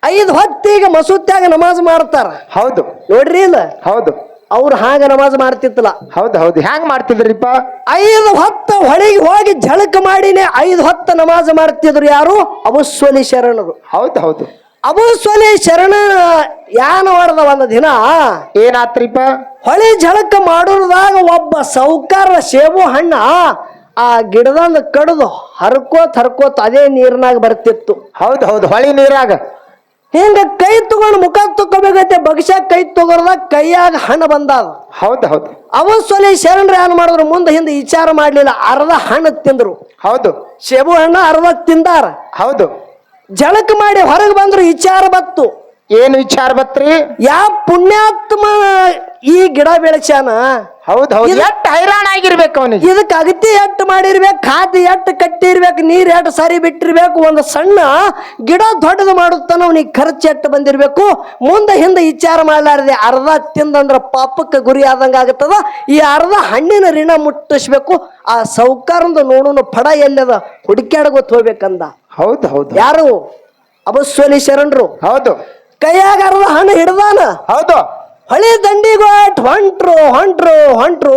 5 ಹೊತ್ತಿಗೆ ಮಸೂತ್ಯಾಗ ನಮಾಜ್ ಮಾಡ್ತಾರ. ಹೌದು ನೋಡ್ರಿ ಇಲ್ಲ? ಹೌದು ಅವ್ರು ಹಾಗ ನಮಾಜ್ ಮಾಡ್ತಿತ್ತಲ್ಲ. ಹೌದು ಹೌದು ಹೆಂಗ್ ಮಾಡ್ತಿದ್ರಿಪ್ಪ? 5 ಹೊತ್ತ ಹೊಳಿಗೆ ಹೋಗಿ ಜಳಕ ಮಾಡಿನೇ 5 ಹೊತ್ತ ನಮಾಜ್ ಮಾಡ್ತಿದ್ರು. ಯಾರು? ಅಬುಸ್ವಲಿ ಶರಣರು. ಹೌದು ಹೌದು ಅಬುಸ್ವಲಿ ಶರಣ ಯಾನ ಹೊಡೆದ ಒಂದು ದಿನ ಏನಾತ್ರಿಪ್ಪ? ಹೊಳಿ ಜಳಕ ಮಾಡೋದಾಗ ಒಬ್ಬ ಸೌಕಾರ ಸೇಬು ಹಣ್ಣ ಆ ಗಿಡದಂದ ಕಡ್ದು ಹರ್ಕೋತ್ ಅದೇ ನೀರ್ನಾಗ ಬರ್ತಿತ್ತು. ಹೌದು ಹೌದು ಹೊಳಿ ನೀರಾಗ ಹಿಂಗ ಕೈ ತಗೊಂಡು ಮುಖ ತಕ್ಕೋಬೇಕೈತೆ ಬಗ್ಸಾಕ್ ಕೈ ತಗೋರ್ದಾಗ ಕೈಯಾಗ ಹಣ್ಣು ಬಂದಾದ. ಹೌದು ಹೌದು ಅಬುಸ್ವಲಿ ಶರಣರು ಏನ್ ಮಾಡಿದ್ರು? ಮುಂದೆ ಹಿಂದೆ ವಿಚಾರ ಮಾಡ್ಲಿಲ್ಲ, ಅರ್ಧ ಹಣ್ಣು ತಿಂದ್ರು. ಹೌದು ಸೇಬು ಹಣ್ಣ ಅರ್ಧ ತಿಂದಾರ. ಹೌದು ಜಳಕ ಮಾಡಿ ಹೊರಗೆ ಬಂದ್ರು. ವಿಚಾರ ಬತ್ತು. ಏನು ವಿಚಾರ ಬತ್ರಿ? ಯಾ ಪುಣ್ಯಾತ್ಮ ಈ ಗಿಡ ಬೆಳೆಸ್ಯಾನ. ಹೌದು ಹೌದು ಎಟ್ ಹೈರಾಣ ಆಗಿರ್ಬೇಕು ಅವನಿಗೆ. ಇದಕ್ ಅಗತಿ ಎಟ್ಟು ಮಾಡಿರ್ಬೇಕು, ಖಾತಿ ಎಟ್ಟು ಕಟ್ಟಿರ್ಬೇಕು, ನೀರ್ ಎಟ್ಟು ಸರಿ ಬಿಟ್ಟಿರ್ಬೇಕು. ಒಂದು ಸಣ್ಣ ಗಿಡ ದೊಡ್ಡದು ಮಾಡುತ್ತಾನ ಅವನಿಗೆ ಖರ್ಚು ಎಟ್ಟು ಬಂದಿರ್ಬೇಕು. ಮುಂದೆ ಹಿಂದೆ ವಿಚಾರ ಮಾಡ್ಲಾರ್ದೆ ಅರ್ಧ ತಿಂದಂದ್ರ ಪಾಪಕ್ಕೆ ಗುರಿ ಆದಂಗ ಆಗತ್ತದ. ಈ ಅರ್ಧ ಹಣ್ಣಿನ ಋಣ ಮುಟ್ಟಿಸ್ಬೇಕು. ಆ ಸೌಕಾರಂದ ನೋಡೋನು ಫಡ ಎಲ್ಲದ ಹುಡುಕ್ಯಾಡ ಗೊತ್ತು ಹೋಗ್ಬೇಕಂದ. ಹೌದು ಹೌದು ಯಾರು? ಅಬುಸ್ವಲಿ ಶರಣರು. ಹೌದು ಕೈಯಾಗ ಅರ್ಧ ಹಣ್ಣು ಹಿಡ್ದಾನ. ಹೌದು ಹೊಳಿ ದಂಡಿಗೆ ಹೊಂಟ್ರು.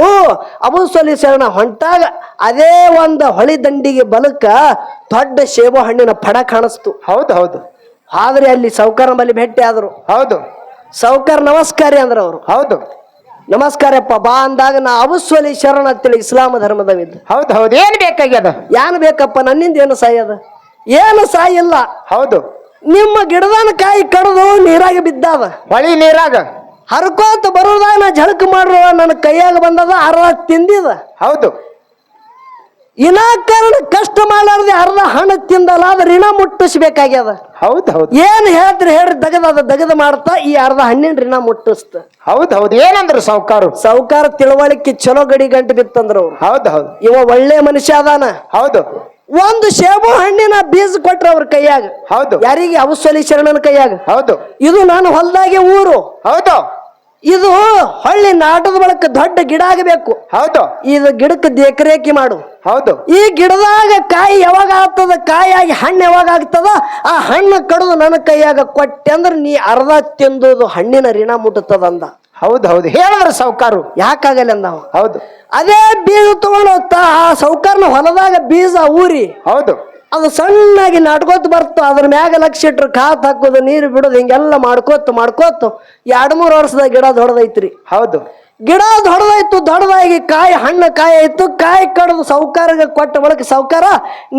ಅಬುಸ್ವಲಿ ಶರಣ ಹೊಂಟಾಗ ಅದೇ ಒಂದು ಹೊಳಿ ದಂಡಿಗೆ ಬಲಕ್ಕ ದೊಡ್ಡ ಸೇಬು ಹಣ್ಣಿನ ಫಡ ಕಾಣಿಸ್ತು. ಹೌದು ಹೌದು ಆದ್ರೆ ಅಲ್ಲಿ ಸೌಕಾರ ಬಲ್ಲಿ ಭೇಟಿ ಆದ್ರು. ಹೌದು ಸೌಕಾರ ನಮಸ್ಕಾರಿ ಅಂದ್ರ ಅವರು. ಹೌದು ನಮಸ್ಕಾರಪ್ಪ ಬಾ ಅಂದಾಗ ನಾ ಅಬುಸ್ವಲಿ ಶರಣ ಅಂತೇಳಿ ಇಸ್ಲಾಮ ಧರ್ಮದವಿದ್ದು. ಹೌದು ಹೌದು ಏನ್ ಬೇಕಾಗ್ಯದ? ಏನ್ ಬೇಕಪ್ಪ? ನನ್ನಿಂದ ಏನು ಸಾಯದ? ಏನು ಸಾಯಿಲ್ಲ. ಹೌದು ನಿಮ್ಮ ಗಿಡದನ ಕಾಯಿ ಕಡ್ದು ನೀರಾಗ ಬಿದ್ದಾದ. ಹೊಳಿ ನೀರಾಗ ಹರ್ಕೋತ ಬರೋದಾಗ ನಾ ಜಳಕ ಮಾಡ್ರು ನನ್ನ ಕೈಯಾಗ ಬಂದದ ಅರ್ಧ ತಿಂದಿದ. ಹೌದು ಇನಾಕಾರಣ ಕಷ್ಟ ಮಾಡ್ಲಾರ್ದೆ ಅರ್ಧ ಹಣ್ಣು ತಿಂದಲ್ಲ, ಅದ ಋಣ ಮುಟ್ಟಿಸ್ಬೇಕಾಗ್ಯದ. ಹೌದು ಹೌದು ಏನ್ ಹೇಳ್ರಿ ದಗದ ಮಾಡ್ತಾ ಈ ಅರ್ಧ ಹಣ್ಣಿನ ಋಣ ಮುಟ್ಟಿಸ್ತ. ಹೌದು ಹೌದು ಏನಂದ್ರು ಸೌಕಾರು? ಸೌಕಾರ ತಿಳುವಳಿಕೆ ಚಲೋ ಗಡಿ ಗಂಟು ಬಿತ್ತಂದ್ರು ಅವ್ರು. ಹೌದು ಹೌದು ಇವ ಒಳ್ಳೆ ಮನುಷ್ಯ ಅದಾನ. ಹೌದು ಒಂದು ಸೇಬು ಹಣ್ಣಿನ ಬೀಜ ಕೊಟ್ರ ಅವ್ರ ಕೈಯಾಗ. ಹೌದು ಯಾರಿಗೆ? ಅಬುಸ್ವಲಿ ಶರಣನ ಕೈಯಾಗ. ಹೌದು ಇದು ನಾನು ಹೊಲದಾಗೆ ಊರು. ಹೌದು ಇದು ಹೊಳ್ಳಿ ನಾಟದ ಬಳಕ ದೊಡ್ಡ ಗಿಡ ಆಗಬೇಕು. ಹೌದು ಇದು ಗಿಡಕ್ಕೆ ದೇಖರೇಖಿ ಮಾಡು. ಹೌದು ಈ ಗಿಡದಾಗ ಕಾಯಿ ಯಾವಾಗ ಆಗ್ತದ, ಕಾಯಾಗಿ ಹಣ್ಣು ಯಾವಾಗ ಆಗ್ತದ, ಆ ಹಣ್ಣು ಕಡಿದು ನನ್ನ ಕೈಯಾಗ ಕೊಟ್ಟೆ ಅಂದ್ರೆ ನೀ ಅರ್ಧ ತಿಂದುದು ಹಣ್ಣಿನ ಋಣ ಮುಟ್ಟುತ್ತದ ಅಂದ. ಹೌದು ಹೌದು ಹೇಳಿದ್ರ ಸೌಕಾರು. ಯಾಕಾಗಲ್ಲ ಅಂದ ಅವ. ಹೌದು ಅದೇ ಬೀಜ ತಗೊಂಡು ಆ ಸೌಕಾರನ ಹೊಲದಾಗ ಬೀಜ ಊರಿ ಹೌದು ಅದು ಸಣ್ಣಾಗಿ ನಾಟ್ಕೋತ ಬರ್ತು. ಅದ್ರ ಮ್ಯಾಗ ಲಕ್ಷ ಇಟ್ರು ಕಾತ್ ಹಾಕೋದು, ನೀರು ಬಿಡೋದು, ಹಿಂಗೆಲ್ಲ ಮಾಡ್ಕೋತ 2-3 ವರ್ಷದಾಗ ಗಿಡ ದೊಡ್ಡದೈತ್ರಿ. ಹೌದು. ಗಿಡ ದೊಡ್ಡದಾಗಿ ಕಾಯಿ ಆಯ್ತು. ಕಾಯಿ ಕಡ್ದು ಸೌಕಾರಿಗೆ ಕೊಟ್ಟ ಬಳಕ ಸೌಕಾರ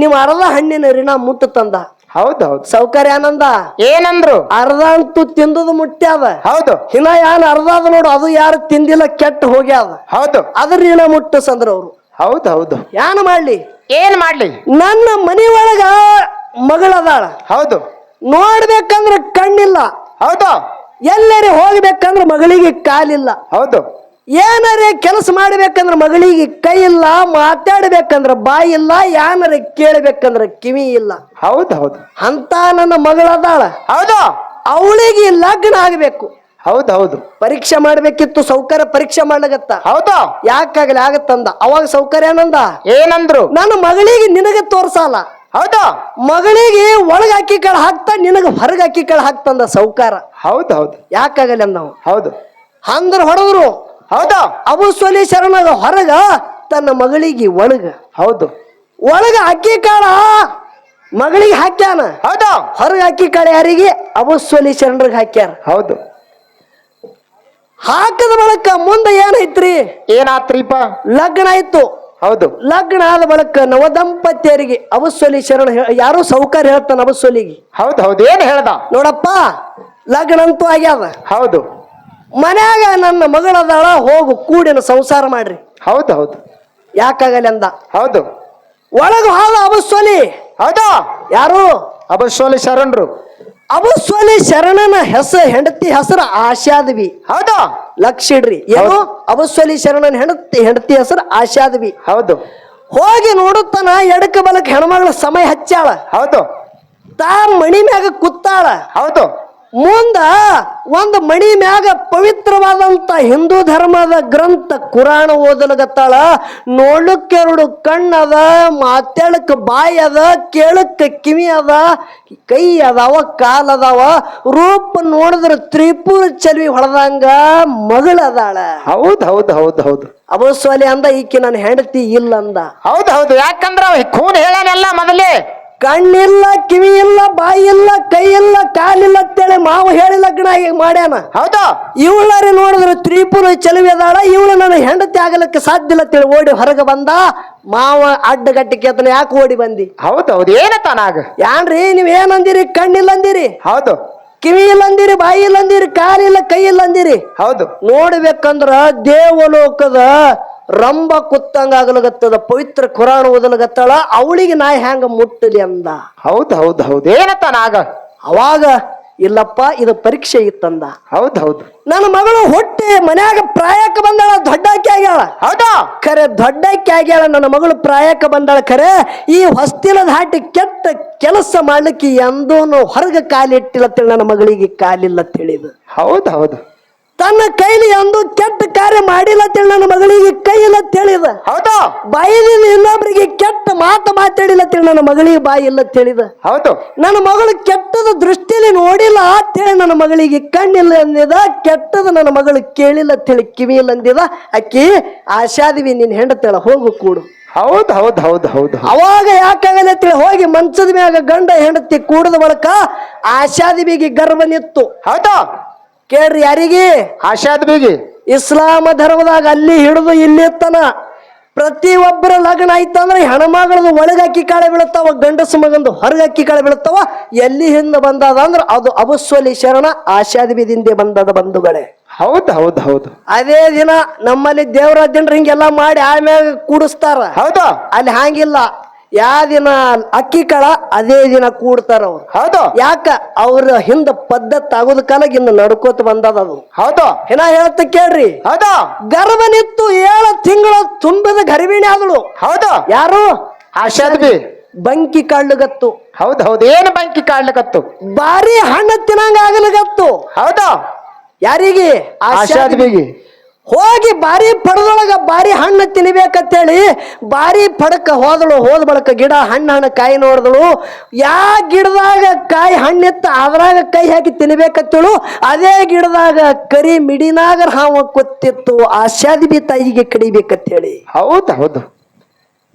ನೀವು ಅರ್ಧ ಹಣ್ಣಿನ ಋಣ ಮುಟ್ಟತಂದ. ಹೌದೌದು. ಸೌಕರ್ಯ ಆನಂದ ಏನಂದ್ರು? ಅರ್ಧ ಅಂತೂ ತಿಂದದು ಮುಟ್ಟ್ಯಾದ. ಹೌದು. ಇನ್ನ ಯಾನ್ ಅರ್ಧ ಅದ ನೋಡು, ಅದು ಯಾರು ತಿಂದಿಲ್ಲ ಕೆಟ್ಟ ಹೋಗ್ಯಾದ. ಹೌದು. ಅದ್ರ ಋಣ ಮುಟ್ಟಸಂದ್ರ ಅವ್ರು. ಹೌದೌದು. ಯಾನ್ ಮಾಡ್ಲಿ? ಏನ್ ಮಾಡ್ಲಿ? ನನ್ನ ಮನಿ ಒಳಗ ಮಗಳದಾಳ. ಹೌದು. ನೋಡ್ಬೇಕಂದ್ರ ಕಣ್ಣಿಲ್ಲ. ಹೌದು. ಎಲ್ಲರೇ ಹೋಗ್ಬೇಕಂದ್ರ ಮಗಳಿಗೆ ಕಾಲಿಲ್ಲ. ಹೌದು. ಏನಾರೇ ಕೆಲಸ ಮಾಡ್ಬೇಕಂದ್ರ ಮಗಳಿಗೆ ಕೈ ಇಲ್ಲ. ಮಾತಾಡ್ಬೇಕಂದ್ರ ಬಾಯಿ ಇಲ್ಲ. ಯಾನರೇ ಕೇಳ್ಬೇಕಂದ್ರ ಕಿವಿ ಇಲ್ಲ. ಹೌದೌದು. ಅಂತ ನನ್ನ ಮಗಳದಾಳ. ಹೌದು. ಅವಳಿಗೆ ಲಗ್ನ ಆಗ್ಬೇಕು. ಹೌದೌದು. ಪರೀಕ್ಷೆ ಮಾಡ್ಬೇಕಿತ್ತು. ಸೌಕರ್ಯ ಪರೀಕ್ಷೆ ಮಾಡ್ಲಗತ್ತ. ಹೌದು. ಯಾಕಾಗಲಿ ಆಗತ್ತಂದ. ಅವಾಗ ಸೌಕರ್ಯ ಆನಂದ ಏನಂದ್ರು? ನನ್ನ ಮಗಳಿಗೆ ನಿನಗೆ ತೋರ್ಸಲ್ಲ. ಹೌದು. ಮಗಳಿಗೆ ಒಳಗ ಅಕ್ಕಿ ಕಾಳು ಹಾಕ್ತಾ, ನಿನಗ ಹೊರಗ ಅಕ್ಕಿ ಕಾಳು ಹಾಕ್ತಂದ ಸೌಕಾರ. ಹೌದೌದು. ಯಾಕಾಗಲ್ಲ ಅಂದವು. ಹೌದು. ಅಂದ್ರ ಹೊಡೆದ್ರು. ಹೌದು. ಅಬುಸ್ವಲಿ ಶರಣಗ ಹೊರಗ, ತನ್ನ ಮಗಳಿಗೆ ಒಳಗ. ಹೌದು. ಒಳಗ ಅಕ್ಕಿ ಕಾಳ ಮಗಳಿಗೆ ಹಾಕ್ಯಾನ. ಹೌದು. ಹೊರಗ ಅಕ್ಕಿ ಕಾಳು ಯಾರಿಗೆ? ಅಬುಸ್ವಲಿ ಶರಣರಿಗೆ ಹಾಕ್ಯಾರ. ಹೌದು. ಹಾಕದ ಬಳಕ ಮುಂದೆ ಏನೈತ್ರಿ? ಏನಾತ್ರಿಪ? ಲಗ್ನ ಆಯ್ತು. ಹೌದು. ಲಗ್ನ ಆದ ಬಳಕ ನವದಂಪತಿಯರಿಗೆ ಅಬುಸ್ವಲಿ ಶರಣ ಯಾರೋ ಸೌಕಾರ ಹೇಳ್ತಾನ ಅಬುಸ್ವಲಿಗೆ. ಹೌದೌದು. ಏನ್ ಹೇಳ್ದ? ನೋಡಪ್ಪ, ಲಗ್ನ ಅಂತೂ ಆಗ್ಯಾದ. ಹೌದು. ಮನ್ಯಾಗ ನನ್ನ ಮಗಳದಾಳ, ಹೋಗು ಕೂಡಿನ ಸಂಸಾರ ಮಾಡ್ರಿ. ಹೌದೌದು. ಯಾಕಾಗಲ್ಲ ಅಂದ. ಹೌದು. ಒಳಗ ಹೋದ ಅಬುಸ್ವಲಿ. ಹೌದು. ಯಾರು? ಅಬಸ್ವಲಿ ಶರಣರು. ಅಬುಸ್ವಲಿ ಶರಣನ ಹೆಂಡತಿ ಹೆಸರು ಆಶಾದ್ವಿ. ಹೌದು. ಲಕ್ಷ ಇಡ್ರಿ. ಏನು? ಅಬುಸ್ವಲಿ ಶರಣನ ಹೆಂಡತಿ ಹೆಸರು ಆಶಾದ್ವಿ. ಹೌದು. ಹೋಗಿ ನೋಡುತ್ತಾನ, ಎಡಕ ಬಲಕ ಹೆಣ್ಮಗಳ ಸಮಯ ಹಚ್ಚಾಳ. ಹೌದು. ತಾ ಮಣಿ ಮ್ಯಾಗ ಕುತ್ತಾಳ. ಹೌದು. ಮುಂದ ಒಂದು ಮಣಿ ಮ್ಯಾಗ ಪವಿತ್ರವಾದಂತ ಹಿಂದೂ ಧರ್ಮದ ಗ್ರಂಥ ಕುರಾಣ ಓದಲಗತ್ತಾಳ. ನೋಡ್ಲಿಕ್ಕೆರಡು ಕಣ್ಣದ, ಮಾತಾಡಕ್ ಬಾಯಿ ಅದ, ಕೇಳಕ್ ಕಿವಿ ಅದ, ಕೈ ಅದಾವ, ಕಾಲ್ ಅದಾವ. ರೂಪ ನೋಡಿದ್ರ ತ್ರಿಪುರ ಚಲ್ವಿ ಹೊಡೆದಂಗ ಮಗಳದಾಳ. ಹೌದು. ಹೌದು. ಹೌದು. ಹೌದು. ಅಬುಸ್ವಲಿ ಅಂದ, ಈಕಿ ನನ್ನ ಹೆಂಡತಿ ಇಲ್ಲ ಅಂದ. ಹೌದೌದು. ಯಾಕಂದ್ರ ಖೂನ್ ಹೇಳನೆಲ್ಲ ಮೊದಲೇ. ಕಣ್ಣಿಲ್ಲ, ಕಿವಿ ಇಲ್ಲ, ಬಾಯಿ ಇಲ್ಲ, ಕೈ ಇಲ್ಲ, ಕಾಲಿಲ್ಲ ಅಂತೇಳಿ ಮಾವ ಹೇಳಿ ಲಗ್ನ ಮಾಡ್ಯಾನ. ಹೌದು. ಇವಳರಿ ನೋಡಿದ್ರೆ ತ್ರಿಪುರ ಚಲುವೆ ಅದಾಳ. ಇವಳು ನನ್ನ ಹೆಂಡತಿ ಆಗಲಿಕ್ಕೆ ಸಾಧ್ಯ ಇಲ್ಲ ಅಂತೇಳಿ ಓಡಿ ಹೊರಗೆ ಬಂದ. ಮಾವ ಅಡ್ಡಗಟ್ಟಿ ಕೇತನ, ಯಾಕೆ ಓಡಿ ಬಂದಿ? ಹೌದೌದು. ಏನತ್ತಾನಾಗ? ಯಾನ್ರಿ ನೀವ್ ಏನಂದಿರಿ? ಕಣ್ಣಿಲ್ಲ ಅಂದಿರಿ, ಹೌದು. ಕಿವಿ ಇಲ್ಲ ಅಂದಿರಿ, ಬಾಯಿ ಇಲ್ಲ ಅಂದಿರಿ, ಕಾಲಿಲ್ಲ, ಕೈ ಇಲ್ಲ ಅಂದಿರಿ. ಹೌದು. ನೋಡ್ಬೇಕಂದ್ರ ದೇವಲೋಕದ ರಂಭ ಕುತ್ತಂಗ ಆಗಲಗತ್ತದ, ಪವಿತ್ರ ಕುರಾಣ ಓದಲಗತ್ತಾಳ. ಅವಳಿಗೆ ನಾ ಹೆಂಗ ಮುಟ್ಟಲಿ ಅಂದ. ಹೌದು. ಹೌದು. ಹೌದು. ಏನತ್ತಾನಾಗ? ಅವಾಗ ಇಲ್ಲಪ್ಪ, ಇದು ಪರೀಕ್ಷೆ ಇತ್ತಂದ. ಹೌದೌದು. ನನ್ನ ಮಗಳು ಹುಟ್ಟಿ ಮನ್ಯಾಗ ಪ್ರಾಯಕ್ಕೆ ಬಂದಾಳ, ದೊಡ್ಡಾಕಿ ಆಗ್ಯಾಳ. ಹೌದು. ಖರೆ ದೊಡ್ಡಾಕಿ ಆಗ್ಯಾಳ ನನ್ನ ಮಗಳು, ಪ್ರಾಯಕ್ಕೆ ಬಂದಾಳ. ಖರೆ ಈ ಹೊಸ್ತಿಲ ದಾಟಿ ಕೆಟ್ಟ ಕೆಲಸ ಮಾಡ್ಲಿಕ್ಕೆ ಎಂದೂ ಹೊರಗೆ ಕಾಲಿಟ್ಟಿಲ್ಲ ತಿಳಿ ನನ್ನ ಮಗಳಿಗೆ ಕಾಲಿಲ್ಲ ತಿಳಿದು. ಹೌದು. ಹೌದು. ತನ್ನ ಕೈಲಿ ಎಂದು ಕೆಟ್ಟ ಕಾರ್ಯ ಮಾಡಿಲ್ಲ ತಿಳಿ ನನ್ನ ಮಗಳಿಗೆ ಕೈ ಇಲ್ಲ ತಿಳಿದ. ಹೌದು. ಬಾಯಿದಿಂದ ಇನ್ನೊಬ್ಬರಿಗೆ ಕೆಟ್ಟ ಮಾತು ಮಾತಾಡಿಲ್ಲ ತಿಳಿ ನನ್ನ ಮಗಳಿಗೆ ಬಾಯಿ ಇಲ್ಲ ತಿಳಿದ. ಹೌದು. ನನ್ನ ಮಗಳು ಕೆಟ್ಟದ ದೃಷ್ಟಿಯಲ್ಲಿ ನೋಡಿಲ್ಲ ಅಂತೇಳಿ ನನ್ನ ಮಗಳಿಗೆ ಕಣ್ಣಿಲ್ಲ ಅಂದಿದ. ಕೆಟ್ಟದ ನನ್ನ ಮಗಳು ಕೇಳಿಲ್ಲ ತಿಳಿ ಕಿವಿ ಇಲ್ಲ ಅಂದಿದ. ಅಕ್ಕಿ ಆಶಾದಿವಿ ನಿನ್ ಹೆಂಡತೇಳ, ಹೋಗು ಕೂಡು. ಹೌದು. ಹೌದು. ಹೌದು. ಹೌದು. ಅವಾಗ ಯಾಕಾಗಲ್ಲ ತಿಳಿ ಹೋಗಿ ಮಂಚದ ಮ್ಯಾಗ ಗಂಡ ಹೆಂಡತಿ ಕೂಡದ ಬಳಕ ಆಶಾದಿವಿಗೆ ಗರ್ಭ ನಿತ್ತು. ಹೌದು. ಕೇಳ್ರಿ, ಯಾರಿಗೆ? ಆಶಾದ್ವಿಗೆ. ಇಸ್ಲಾಮ ಧರ್ಮದಾಗ ಅಲ್ಲಿ ಹಿಡಿದು ಇಲ್ಲಿ ತನ ಪ್ರತಿ ಒಬ್ಬರ ಲಗ್ನ ಆಯ್ತಂದ್ರೆ ಹೆಣ್ಮಗಳದು ಒಳಗ ಅಕ್ಕಿ ಕಾಳೆ ಬೀಳುತ್ತಾವ, ಗಂಡಸ ಮಗಂದು ಹೊರಗ ಅಕ್ಕಿ ಕಾಳೆ ಬೀಳುತ್ತಾವ. ಎಲ್ಲಿ ಹಿಂದ ಬಂದದ ಅಂದ್ರ ಅದು ಅಬುಸ್ವಲಿ ಶರಣ ಆಶಾದ್ವಿದಿಂದ ಬಂದದ ಬಂಧುಗಳೇ. ಹೌದು. ಹೌದು. ಹೌದು. ಅದೇ ದಿನ ನಮ್ಮಲ್ಲಿ ದೇವರ ದಿನ ಹಿಂಗೆಲ್ಲಾ ಮಾಡಿ ಆಮ್ಯಾಗ ಕೂಡಿಸ್ತಾರ. ಹೌದು. ಅಲ್ಲಿ ಹಂಗಿಲ್ಲ. ಯಾವ ದಿನ ಅಕ್ಕಿ ಕಾಳ ಅದೇ ದಿನ ಕೂಡ್ತಾರ ಅವ್ರು. ಹೌದು. ಯಾಕ? ಅವ್ರ ಹಿಂದ ಪದ್ಧತಿ ಆಗೋದ ಕಾಲಾಗ ಇನ್ನು ನಡ್ಕೋತ ಬಂದದ ಅದು. ಹೌದು. ಏನ ಹೇಳ್ತ ಕೇಳ್ರಿ. ಹೌದು. ಗರ್ಭ ನಿತ್ತು 7 ತಿಂಗಳು ತುಂಬಿದ ಗರ್ಭಿಣಿ ಆದಳು. ಹೌದು. ಯಾರು? ಆಶಾದ್ವಿ. ಬಂಕಿ ಕಾಡ್ಲಗತ್ತು. ಹೌದು. ಹೌದು. ಏನು ಬಂಕಿ ಕಾಡ್ಲಿಕತ್ತು? ಬಾರಿ ಹಣ್ಣು ತಿನ್ನಂಗ ಆಗಲಗತ್ತು. ಹೌದು. ಯಾರಿಗೆ? ಆಶಾದ್ವಿಗೆ. ಹೋಗಿ ಬಾರಿ ಪಡದೊಳಗ ಬಾರಿ ಹಣ್ಣು ತಿನ್ಬೇಕಂತೇಳಿ ಬಾರಿ ಪಡಕ ಹೋದಳು. ಹೋದ ಬಳಕ ಗಿಡ ಹಣ್ಣು ಕಾಯಿ ನೋಡಿದಳು. ಯಾ ಗಿಡದಾಗ ಕಾಯಿ ಹಣ್ಣಿತ್ತ ಅದ್ರಾಗ ಕೈ ಹಾಕಿ ತಿನ್ಬೇಕಂತೇಳು. ಅದೇ ಗಿಡದಾಗ ಕರಿ ಮಿಡಿನಾಗ ಹಾವ ಕೊತ್ತಿತ್ತು. ಆಶಾದ್ವಿ ತಾಯಿಗೆ ಕಡಿಬೇಕಂತೇಳಿ. ಹೌದು. ಹೌದು.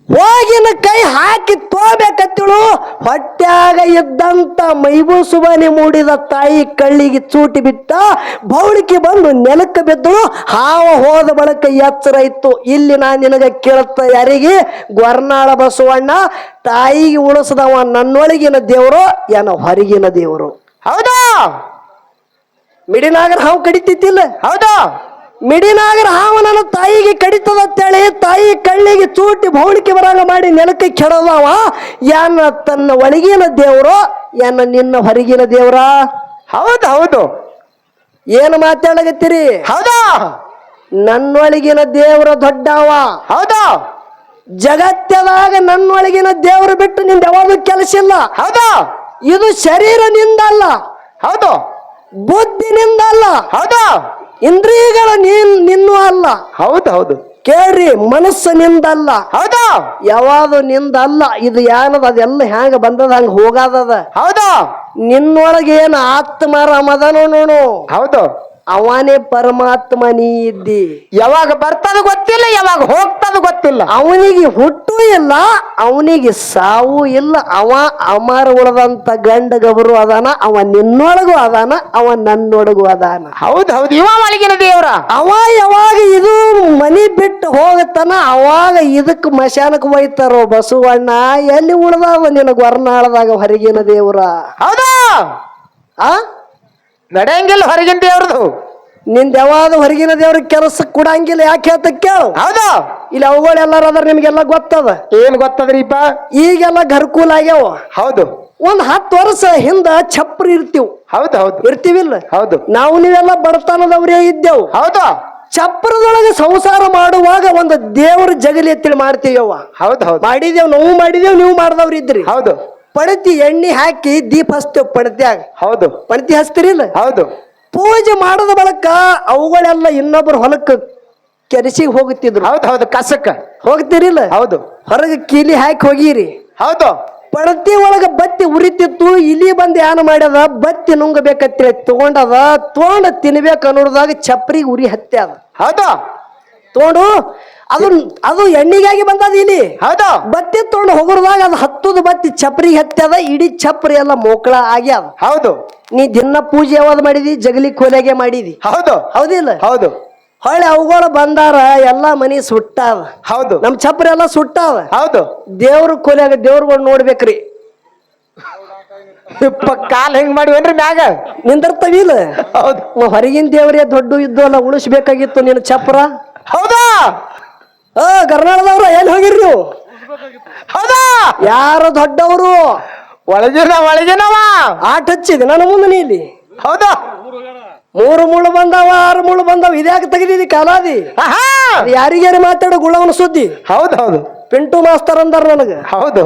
ಹೋಗಿನ ಕೈ ಹಾಕಿ ತೋಬೇಕತ್ತಿಳು ಹೊಟ್ಯಾಗ ಇದ್ದಂತ ಮೈಬೂಸುಬನಿ ಮೂಡಿದ ತಾಯಿ ಕಳ್ಳಿಗೆ ಚೂಟಿ ಬಿಟ್ಟ ಬೌಳಿಕೆ ಬಂದು ನೆಲಕ್ಕೆ ಬಿದ್ದಳು. ಹಾವ ಹೋದ ಬಳಕ ಎಚ್ಚರ ಇತ್ತು. ಇಲ್ಲಿ ನಾ ನಿನಗ ಕೇಳುತ್ತ ಯಾರಿಗೆ? ಗೊರ್ನಾಳ ಬಸವಣ್ಣ ತಾಯಿಗೆ ಉಳಿಸದವ ನನ್ನೊಳಗಿನ ದೇವರು ಏನ ಹೊರಗಿನ ದೇವರು? ಹೌದಾ? ಮಿಡಿನಾಗರ ಹಾವು ಕಡಿತಿತ್ತಿಲ್ಲ? ಹೌದಾ? ಮಿಡಿನಾಗರ ಹಾವು ನನ್ನ ತಾಯಿಗೆ ಕಡಿತದಂತೇಳಿ ತಾಯಿ ಕಳ್ಳಿಗೆ ಚೂಟಿ ಬೌಳಿಕೆ ಬರಾಗ ಮಾಡಿ ನೆಲಕ್ಕೆ ಕೆಡದವ ಯಾನ ತನ್ನ ಒಳಗಿನ ದೇವರು ಏನ ನಿನ್ನ ಹೊರಗಿನ ದೇವ್ರ? ಹೌದು ಹೌದು. ಏನು ಮಾತಾಡಕತ್ತೀರಿ? ಹೌದಾ? ನನ್ನೊಳಗಿನ ದೇವರ ದೊಡ್ಡವ. ಹೌದಾ? ಜಗತ್ತದಾಗ ನನ್ನೊಳಗಿನ ದೇವರು ಬಿಟ್ಟು ನಿಂದ ಯಾವಾಗ ಕೆಲಸ ಇಲ್ಲ. ಹೌದಾ? ಇದು ಶರೀರನಿಂದಲ್ಲ, ಹೌದು. ಬುದ್ಧಿನಿಂದಲ್ಲ, ಹೌದಾ? ಇಂದ್ರಿಯಗಳ ನಿನ್ನೂ ಅಲ್ಲ. ಹೌದು ಹೌದು. ಕೇಳ್ರಿ, ಮನಸ್ಸಿನಿಂದಲ್ಲ, ಹೌದಾ? ಯಾವಾಗ ನಿಂದಲ್ಲ. ಇದು ಏನದ ಅದೆಲ್ಲ ಹ್ಯಾಂಗ ಬಂದದ ಹಂಗ ಹೋಗದ. ಹೌದಾ? ನಿನ್ನೊಳಗೆ ಏನು ಆತ್ಮರ ಮದನೋ ನೋಡು, ಹೌದು. ಅವನೇ ಪರಮಾತ್ಮ. ನೀ ಇದ್ದಿ. ಯಾವಾಗ ಬರ್ತದ ಗೊತ್ತಿಲ್ಲ, ಯಾವಾಗ ಹೋಗ್ತದ ಗೊತ್ತಿಲ್ಲ. ಅವನಿಗೆ ಹುಟ್ಟು ಇಲ್ಲ, ಅವನಿಗೆ ಸಾವು ಇಲ್ಲ. ಅವ ಅಮರ ಉಳದಂತ ಗಂಡ ಗಬರು ಅದಾನ. ಅವ ನಿನ್ನೊಳಗೂ ಅದಾನ, ಅವ ನನ್ನೊಳಗೂ ಅದಾನ. ಹೌದು ಹೌದು. ಇವ ಒಳಗಿನ ದೇವ್ರ. ಅವ ಯಾವಾಗ ಇದು ಮನಿ ಬಿಟ್ಟು ಹೋಗತಾನ ಅವಾಗ ಇದಕ್ ಮಶಾನಕ್ ಒಯ್ತಾರೋ ಬಸವಣ್ಣ. ಎಲ್ಲಿ ಉಳ್ದಾವ ನಿನಗ ವರ್ನಾಳದಾಗ ಹೊರಗಿನ ದೇವ್ರ? ಹೌದಾ? ಆ ನಡೆಯಂಗಿಲ್ಲ ಹೊರಗಿನ ದೇವ್ರದು. ನಿಂದ ಯಾವಾಗ ಹೊರಗಿನ ದೇವ್ರ ಕೆಲಸ ಕೊಡಂಗಿಲ್ಲ. ಯಾಕೆ ಹೇಳ್ತ ಕೇಳು. ಹೌದಾ? ಇಲ್ಲಿ ಅವುಗಳೆಲ್ಲಾರ ಅದ್ರ ನಿಮ್ಗೆಲ್ಲ ಗೊತ್ತದ. ಏನ್ ಗೊತ್ತದ್ರಿಪ್ಪ? ಈಗೆಲ್ಲ ಘರ್ಕೂಲ ಆಗ್ಯಾವ. ಹೌದು. ಒಂದ್ 10 ವರ್ಷ ಹಿಂದ ಚಪ್ರಿ ಇರ್ತೀವ್. ಹೌದು ಹೌದು. ಇರ್ತೀವಿಲ್ಲ? ಹೌದು. ನಾವು ನೀವೆಲ್ಲ ಬಡತನದವ್ರೇ ಇದ್ದೇವು. ಹೌದಾ? ಚಪ್ರದೊಳಗೆ ಸಂಸಾರ ಮಾಡುವಾಗ ಒಂದು ದೇವ್ರ ಜಗಲಿ ಎತ್ತಿಳಿ ಮಾಡ್ತೀವವ್ವ. ಹೌದು ಹೌದು. ಮಾಡಿದೇವ್, ನಾವು ಮಾಡಿದೇವ್, ನೀವು ಮಾಡ್ದವ್ರ ಇದ್ರಿ. ಹೌದು. ಪಣತಿ ಎಣ್ಣೆ ಹಾಕಿ ದೀಪ ಹಚ್ತೇವ್ ಪಣತ್ಯಾಗ. ಹೌದು. ಪಣತಿ ಹಚ್ತಿರಿಲ್ಲ? ಹೌದು. ಪೂಜೆ ಮಾಡದ ಬಳಕ ಅವುಗಳೆಲ್ಲ ಇನ್ನೊಬ್ಬರ ಹೊಲಕ್ಕೆ ಕೆರೆಸಿಗೆ ಹೋಗುತ್ತಿದ್ರು. ಹೌದು ಹೌದು. ಕಸಕ್ಕ ಹೋಗ್ತಿರಿಲ್ಲ? ಹೌದು. ಹೊರಗೆ ಕೀಲಿ ಹಾಕಿ ಹೋಗಿರಿ. ಹೌದು. ಪಣತಿ ಒಳಗ ಬತ್ತಿ ಉರಿತಿತ್ತು. ಇಲಿ ಬಂದು ಏನ್ ಮಾಡ್ಯದ, ಬತ್ತಿ ನುಂಗಬೇಕಂತೇಳಿ ತಗೊಂಡದ. ತಗೊಂಡ ತಿನ್ಬೇಕು ಅನ್ನೋದಾಗ ಚಪ್ರಿಗೆ ಉರಿ ಹತ್ತಿ ಅದ. ಹೌದು. ತಗೊಂಡು ಅದು ಎಣ್ಣಿಗಾಗಿ ಬಂದದ ಇಲಿ. ಹೌದು. ಬತ್ತಿ ತಗೊಂಡು ಹೋಗೋದಾಗ ಅದು ಹತ್ತದ ಬತ್ತಿ ಚಪ್ರಿಗೆ ಹತ್ಯದ. ಇಡೀ ಚಪ್ರಿ ಎಲ್ಲ ಮೋಕಳ ಆಗ್ಯಾದ. ಹೌದು. ನೀ ದಿನ ಪೂಜೆ ಯಾವ್ದು ಮಾಡಿದಿ? ಜಗಲಿ ಕೋಲೆಗೆ ಮಾಡಿದಿ. ಹೌದು. ಹೌದಿಲ್ಲ? ಹೌದು. ಹೊಳ್ಳಿ ಅವುಗಳು ಬಂದಾರ, ಎಲ್ಲಾ ಮನಿ ಸುಟ್ಟಾದ. ಹೌದು. ನಮ್ ಚಪ್ರಿ ಎಲ್ಲ ಸುಟ್ಟಾದ. ಹೌದು. ದೇವ್ರ ಕೋಲ್ಯಾಗ ದೇವ್ರುಗಳು ನೋಡ್ಬೇಕ್ರಿ. ಕಾಲ್ ಹೆಂಗ್ ಮಾಡಿವೇನ್ರಿ ಮ್ಯಾಗ ನಿಂದಿರ್ತವಿಲ್ಲ? ಹೌದು. ಹೊರಗಿನ ದೇವ್ರೇ ದೊಡ್ಡ ಇದ್ದು ಅಲ್ಲ, ಉಳಿಸ್ಬೇಕಾಗಿತ್ತು ನಿನ್ನ ಚಪ್ರ. ಹೌದಾ? ಕರ್ನಾಟಕದವ್ರ ಎಲ್ಲಿ ಹೋಗಿರಿ ನೀವು? ಹೌದಾ? ಯಾರು ದೊಡ್ಡವರು? ಒಳಗಿನವ ಆಟ ಹಚ್ಚಿದೆ ನನ್ನ ಮುಂದೆ ನೀ ಇಲ್ಲಿ. ಹೌದಾ? 3 ಮುಳ್ಳು ಬಂದಾವ, 6 ಮುಳ್ಳು ಬಂದಾವ. ಇದ್ಯಾಕೆ ತೆಗೆದಿದಿ ಕಾಲಾದಿ? ಯಾರಿಗ್ಯಾರು ಮಾತಾಡೋ ಗುಳವನ ಸುದ್ದಿ. ಹೌದು ಹೌದು. ಪಿಂಟು ಮಾಸ್ತರ್ ಅಂದಾರ ನನಗ. ಹೌದು.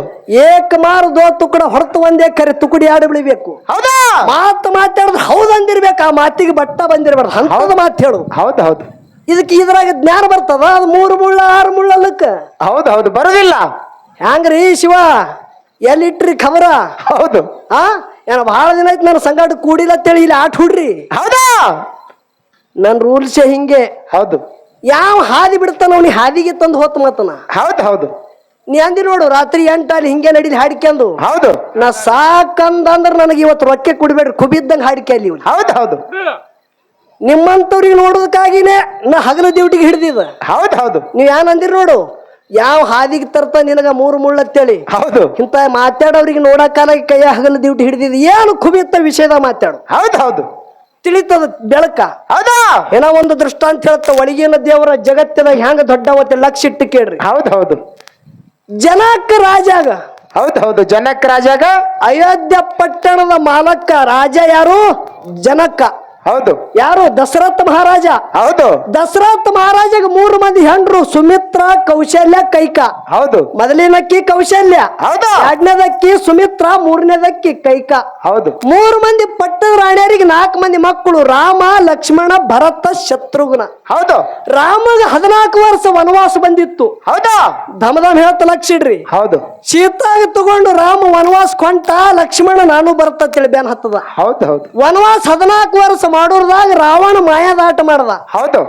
ಏಕ ಮಾರು ದೋ ತುಕಡ ಹೊರತು ಒಂದೇ ಕರೆ ತುಕಡಿ ಆಡಿ ಬೆಳಿಬೇಕು. ಹೌದಾ? ಮಾತು ಮಾತಾಡಿದ್ರೆ ಹೌದು ಅಂದಿರ್ಬೇಕು. ಆ ಮಾತಿಗೆ ಬಟ್ಟ ಬಂದಿರ್ಬಾರ್ದು. ಹಂತದ ಮಾತು ಹೇಳು. ಹೌದು ಹೌದು. ಇದಕ್ಕೆ ಇದ್ರಾಗ ಜ್ಞಾನ ಬರ್ತದ. ಅದು 3 ಮುಳ್ಳ 6 ಮುಳ್ಳಲ್ಲಕ್ಕ. ಹೌದು ಹೌದು. ಬರೋದಿಲ್ಲ. ಹ್ಯಾಂಗ್ರಿ ಶಿವ? ಎಲ್ಲಿಟ್ರಿ ಖಬರ? ಹೌದು. ಏನ ಬಹಳ ದಿನ ಆಯ್ತು ನನ್ನ ಸಂಗಾಟ ಕೂಡಿಲ್ಲ ಅಂತೇಳಿ ಇಲ್ಲಿ ಆಟ ಹುಡ್ರಿ. ಹೌದಾ? ನನ್ ರೂಲ್ಸೇ ಹಿಂಗೆ. ಹೌದು. ಯಾವ ಹಾದಿ ಬಿಡ್ತಾನ ಅವ್ನಿ ಹಾದಿಗೆ ತಂದು ಹೋತ್ ಮತ್ತನ. ಹೌದು ಹೌದು. ನೀ ಅಂದಿ ನೋಡು, ರಾತ್ರಿ 8 ಅಲ್ಲಿ ಹಿಂಗೆ ನಡೀಲಿ ಹಾಡಿಕೆಂದು. ಹೌದು. ನಾ ಸಾಕಂದಂದ್ರ ನನಗೆ ಇವತ್ತು ರೊಕ್ಕ ಕುಡಿಬೇಡ್ರಿ, ಕುಬಿದ್ದಂಗ ಹಾಡಿಕೆ ಅಲ್ಲಿ. ಹೌದು ಹೌದು. ನಿಮ್ಮಂತವ್ರಿಗೆ ನೋಡೋದಕ್ಕಾಗಿನೇ ನಾ ಹಗಲು ಡ್ಯೂಟಿಗೆ ಹಿಡ್ದಿದ. ಹೌದು ಹೌದು. ನೀವ್ ಏನ್ ಅಂದಿರಿ ನೋಡು, ಯಾವ ಹಾದಿಗೆ ತರ್ತ ನಿನಗ 3 ಮುಳ್ಳತ್ತೇಳಿ. ಹೌದು. ಇಂತ ಮಾತಾಡೋರಿಗೆ ನೋಡಕ್ಕಾಲ ಕೈಯ ಹಗಲು ಡ್ಯೂಟಿ ಹಿಡಿದಿದ್. ಏನು ಕುಬಿತ್ತ ವಿಷಯದ ಮಾತಾಡು. ಹೌದು ಹೌದು. ತಿಳಿತದ ಬೆಳಕ. ಹೌದಾ? ಏನೋ ಒಂದು ದೃಷ್ಟಾಂತ ಹೇಳ್ತ. ಒಳಗಿನ ದೇವರ ಜಗತ್ತಿನಾಗ ಹೆಂಗ ದೊಡ್ಡವತ್ತೆ ಲಕ್ಷ ಇಟ್ಟು ಕೇಳ್ರಿ. ಹೌದು ಹೌದು. ಜನಕ ರಾಜಾಗ. ಹೌದು ಹೌದು. ಜನಕ ರಾಜಾಗ. ಅಯೋಧ್ಯ ಪಟ್ಟಣದ ಮಾಲಕ್ಕ ರಾಜ ಯಾರು? ಜನಕ. ಹೌದು. ಯಾರು? ದಶರಥ ಮಹಾರಾಜ. ಹೌದು. ದಶರಥ ಮಹಾರಾಜಗ 3 ಮಂದಿ ಹೆಂಡ್ರು, ಸುಮಿತ್ರ, ಕೌಶಲ್ಯ, ಕೈಕ. ಹೌದು. ಮೊದಲಿನಕ್ಕಿ ಕೌಶಲ್ಯ. ಹೌದು. 2ನೇದಕ್ಕಿ ಸುಮಿತ್ರ, 3ನೇದಕ್ಕಿ ಕೈಕ. ಹೌದು. 3 ಮಂದಿ ಪಟ್ಟದ ರಾಣಿಯರಿಗೆ 4 ಮಂದಿ ಮಕ್ಕಳು, ರಾಮ, ಲಕ್ಷ್ಮಣ, ಭರತ, ಶತ್ರುಘ್ನ. ಹೌದು. ರಾಮಗ 14 ವರ್ಷ ವನವಾಸ ಬಂದಿತ್ತು. ಹೌದಾ? ಧಮಧಮ್ ಹೇಳ್ತ ಲಕ್ಷಿಡ್ರಿ. ಹೌದು. ಸೀತಾಗ ತಗೊಂಡು ರಾಮ ವನವಾಸ ಕೊಂಟ, ಲಕ್ಷ್ಮಣ ನಾನು ಭರತ ತಿಳಿ ಬ್ಯಾನ್ ಹತ್ತದ. ಹೌದು ಹೌದು. ವನವಾಸ 14 ವರ್ಷ ಮಾಡೋರ್ದಾಗ ರಾವಣ ಮಾಯಾದಾಟ ಮಾಡ್ದ. ಹೌದು.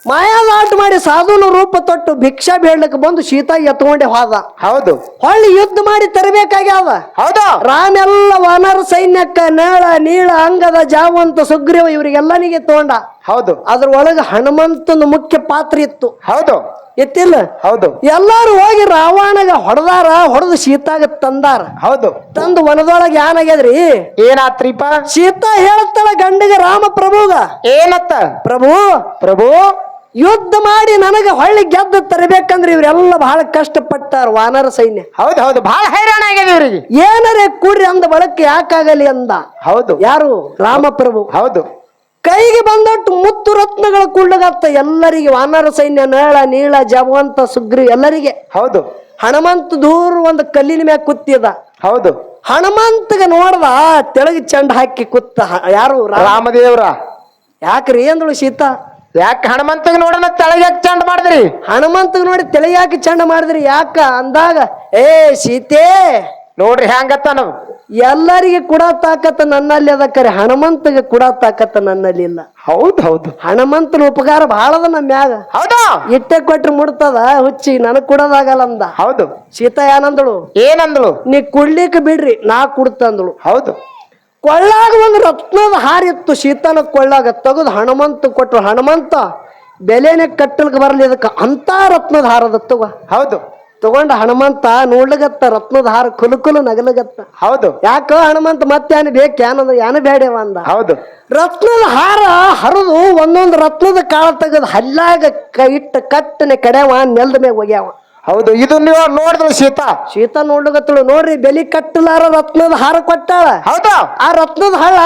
ಮಾಯಾದಾಟ ಮಾಡಿ ಸಾಧುನ ರೂಪ ತೊಟ್ಟು ಭಿಕ್ಷಾ ಬೇಡ್ಲಿಕ್ಕೆ ಬಂದು ಸೀತಾ ಎತ್ಕೊಂಡೆ ಹೋದ. ಹೌದು ಹೊಳ್ಳಿ ಯುದ್ಧ ಮಾಡಿ ತರಬೇಕಾಗ್ಯಾದ. ಹೌದು ರಾಮ ಎಲ್ಲ ವಾನರ ಸೈನ್ಯಕ್ಕ ನೇಳ ನೀಳ ಅಂಗದ ಜಾವಂತ ಸುಗ್ರೀವ ಇವರಿಗೆಲ್ಲನಿಗೆ ತಗೊಂಡ. ಹೌದು ಅದ್ರೊಳಗ ಹನುಮಂತನ ಮುಖ್ಯ ಪಾತ್ರ ಇತ್ತು. ಹೌದು ಇತ್ತಿಲ್ಲ. ಹೌದು ಎಲ್ಲಾರು ಹೋಗಿ ರಾವಣಗ ಹೊಡೆದು ಸೀತಾಗ ತಂದಾರ. ಹೌದು ತಂದು ವನದೊಳಗ ಏನಾಗ್ಯದ್ರಿ? ಏನಾತ್ರಿಪ? ಸೀತಾ ಹೇಳ್ತಾಳ ಗಂಡಿಗ ರಾಮ ಪ್ರಭುಗ, ಏನತ್ತ? ಪ್ರಭು ಪ್ರಭು ಯುದ್ಧ ಮಾಡಿ ನನಗ ಹೊಳ್ಳಿ ಗೆದ್ದು ತರಬೇಕಂದ್ರೆ ಇವ್ರೆಲ್ಲ ಬಹಳ ಕಷ್ಟಪಟ್ಟಾರ ವಾನರ ಸೈನ್ಯ. ಹೌದು ಹೌದು ಬಹಳ ಹೈರಾಣ ಆಗ್ಯದ ಇವ್ರಿಗೆ. ಏನರೇ ಕೂಡ್ರಿ ಅಂದ ಬಳಕೆ ಯಾಕಾಗಲಿ ಅಂದ. ಹೌದು ಯಾರು? ರಾಮ ಪ್ರಭು. ಹೌದು ಕೈಗೆ ಬಂದಟ್ಟು ಮುತ್ತು ರತ್ನಗಳ ಕುಳ್ಳಗತ್ತ ಎಲ್ಲರಿಗೆ, ವಾನರ ಸೈನ್ಯ ನೇಳ ನೀಳ ಜವಂತ ಸುಗ್ರಿ ಎಲ್ಲರಿಗೆ. ಹೌದು ಹನುಮಂತ ದೂರ ಒಂದು ಕಲ್ಲಿನ ಮ್ಯಾಗ ಕುತ್ತಿದ. ಹೌದು ಹನುಮಂತಗ ನೋಡ್ದ ತೆಳಗಿ ಚಂಡ ಹಾಕಿ ಕುತ್ತ. ಯಾರು? ರಾಮದೇವ್ರ. ಯಾಕ್ರಿ ಅಂದಳು ಸೀತಾ. ಯಾಕೆ ಹನುಮಂತಗ್ ನೋಡೋಣ ತೆಳಗೆ ಯಾಕೆ ಚಂಡ ಮಾಡಿದ್ರಿ? ಹನುಮಂತಗ ನೋಡಿ ತೆಳಗಿ ಯಾಕೆ ಚಂಡ ಮಾಡಿದ್ರಿ ಯಾಕ ಅಂದಾಗ, ಏ ಸೀತೆ ನೋಡ್ರಿ ಹೆಂಗತ್ತ ಎಲ್ಲರಿಗೆ ಕೂಡ ತಾಕತ್ತ ನನ್ನಲ್ಲಿ ಅದ, ಕರೆ ಹನುಮಂತಗೆ ಕೂಡ ತಾಕತ್ತ ನನ್ನಲ್ಲಿ ಇಲ್ಲ. ಹೌದು ಹೌದು ಹನುಮಂತನ ಉಪಕಾರ ಬಹಳದ ನಮ್ಮ ಮ್ಯಾಗ. ಹೌದು ಇಟ್ಟೆ ಕೊಟ್ರಿ ಮುಡ್ತದ, ಹುಚ್ಚಿ ನನಗ್ ಕೊಡೋದಾಗಲ್ಲ ಅಂದ. ಹೌದು ಸೀತಾ ಏನಂದಳು? ಏನಂದಳು? ನೀ ಕುಡ್ಲಿಕ್ಕೆ ಬಿಡ್ರಿ ನಾ ಕುಡ್ತಂದಳು. ಹೌದು ಕೊಳ್ಳಾಗ ಒಂದು ರತ್ನದ ಹಾರ ಇತ್ತು ಸೀತಾನ ಕೊಳ್ಳಾಗ, ತೆಗೆದು ಹನುಮಂತ ಕೊಟ್ರು. ಹನುಮಂತ ಬೆಲೆನೆ ಕಟ್ಟಲಿಕ್ಕೆ ಬರಲಿ ಇದಕ್ಕ ಅಂತ ರತ್ನದ ಹಾರದ ತಗೋ. ಹೌದು ತಗೊಂಡ ಹನುಮಂತ ನೋಡ್ಲಿಗತ್ತ ರತ್ನದ ಹಾರ ಕುಲುಕುಲು ನಗಲಗತ್ತ. ಹೌದು ಯಾಕ ಹನುಮಂತ ಮತ್ತೆ ಏನ್ ಬೇಕೇನಂದ, ಏನ ಬೇಡವ ಅಂದ. ಹೌದು ರತ್ನದ ಹಾರ ಹರಿದು ಒಂದೊಂದು ರತ್ನದ ಕಾಳ ತೆಗೆದು ಹಲ್ಲಾಗ ಇಟ್ಟ ಕಟ್ಟನೆ ಕಡೆವ ನೆಲ್ದ ಮ್ಯಾಗ ಒಗ್ಯಾವ. ಹೌದು ಇದು ನೀವು ನೋಡಿದ್ರು ಸೀತಾ ನೋಡ್ಲಿಗತ್ತಳು. ನೋಡ್ರಿ ಬೆಲಿ ಕಟ್ಟಲಾರ ರತ್ನದ ಹಾರ ಕೊಟ್ಟಾಳ. ಹೌದು ಆ ರತ್ನದ ಹಳ್ಳ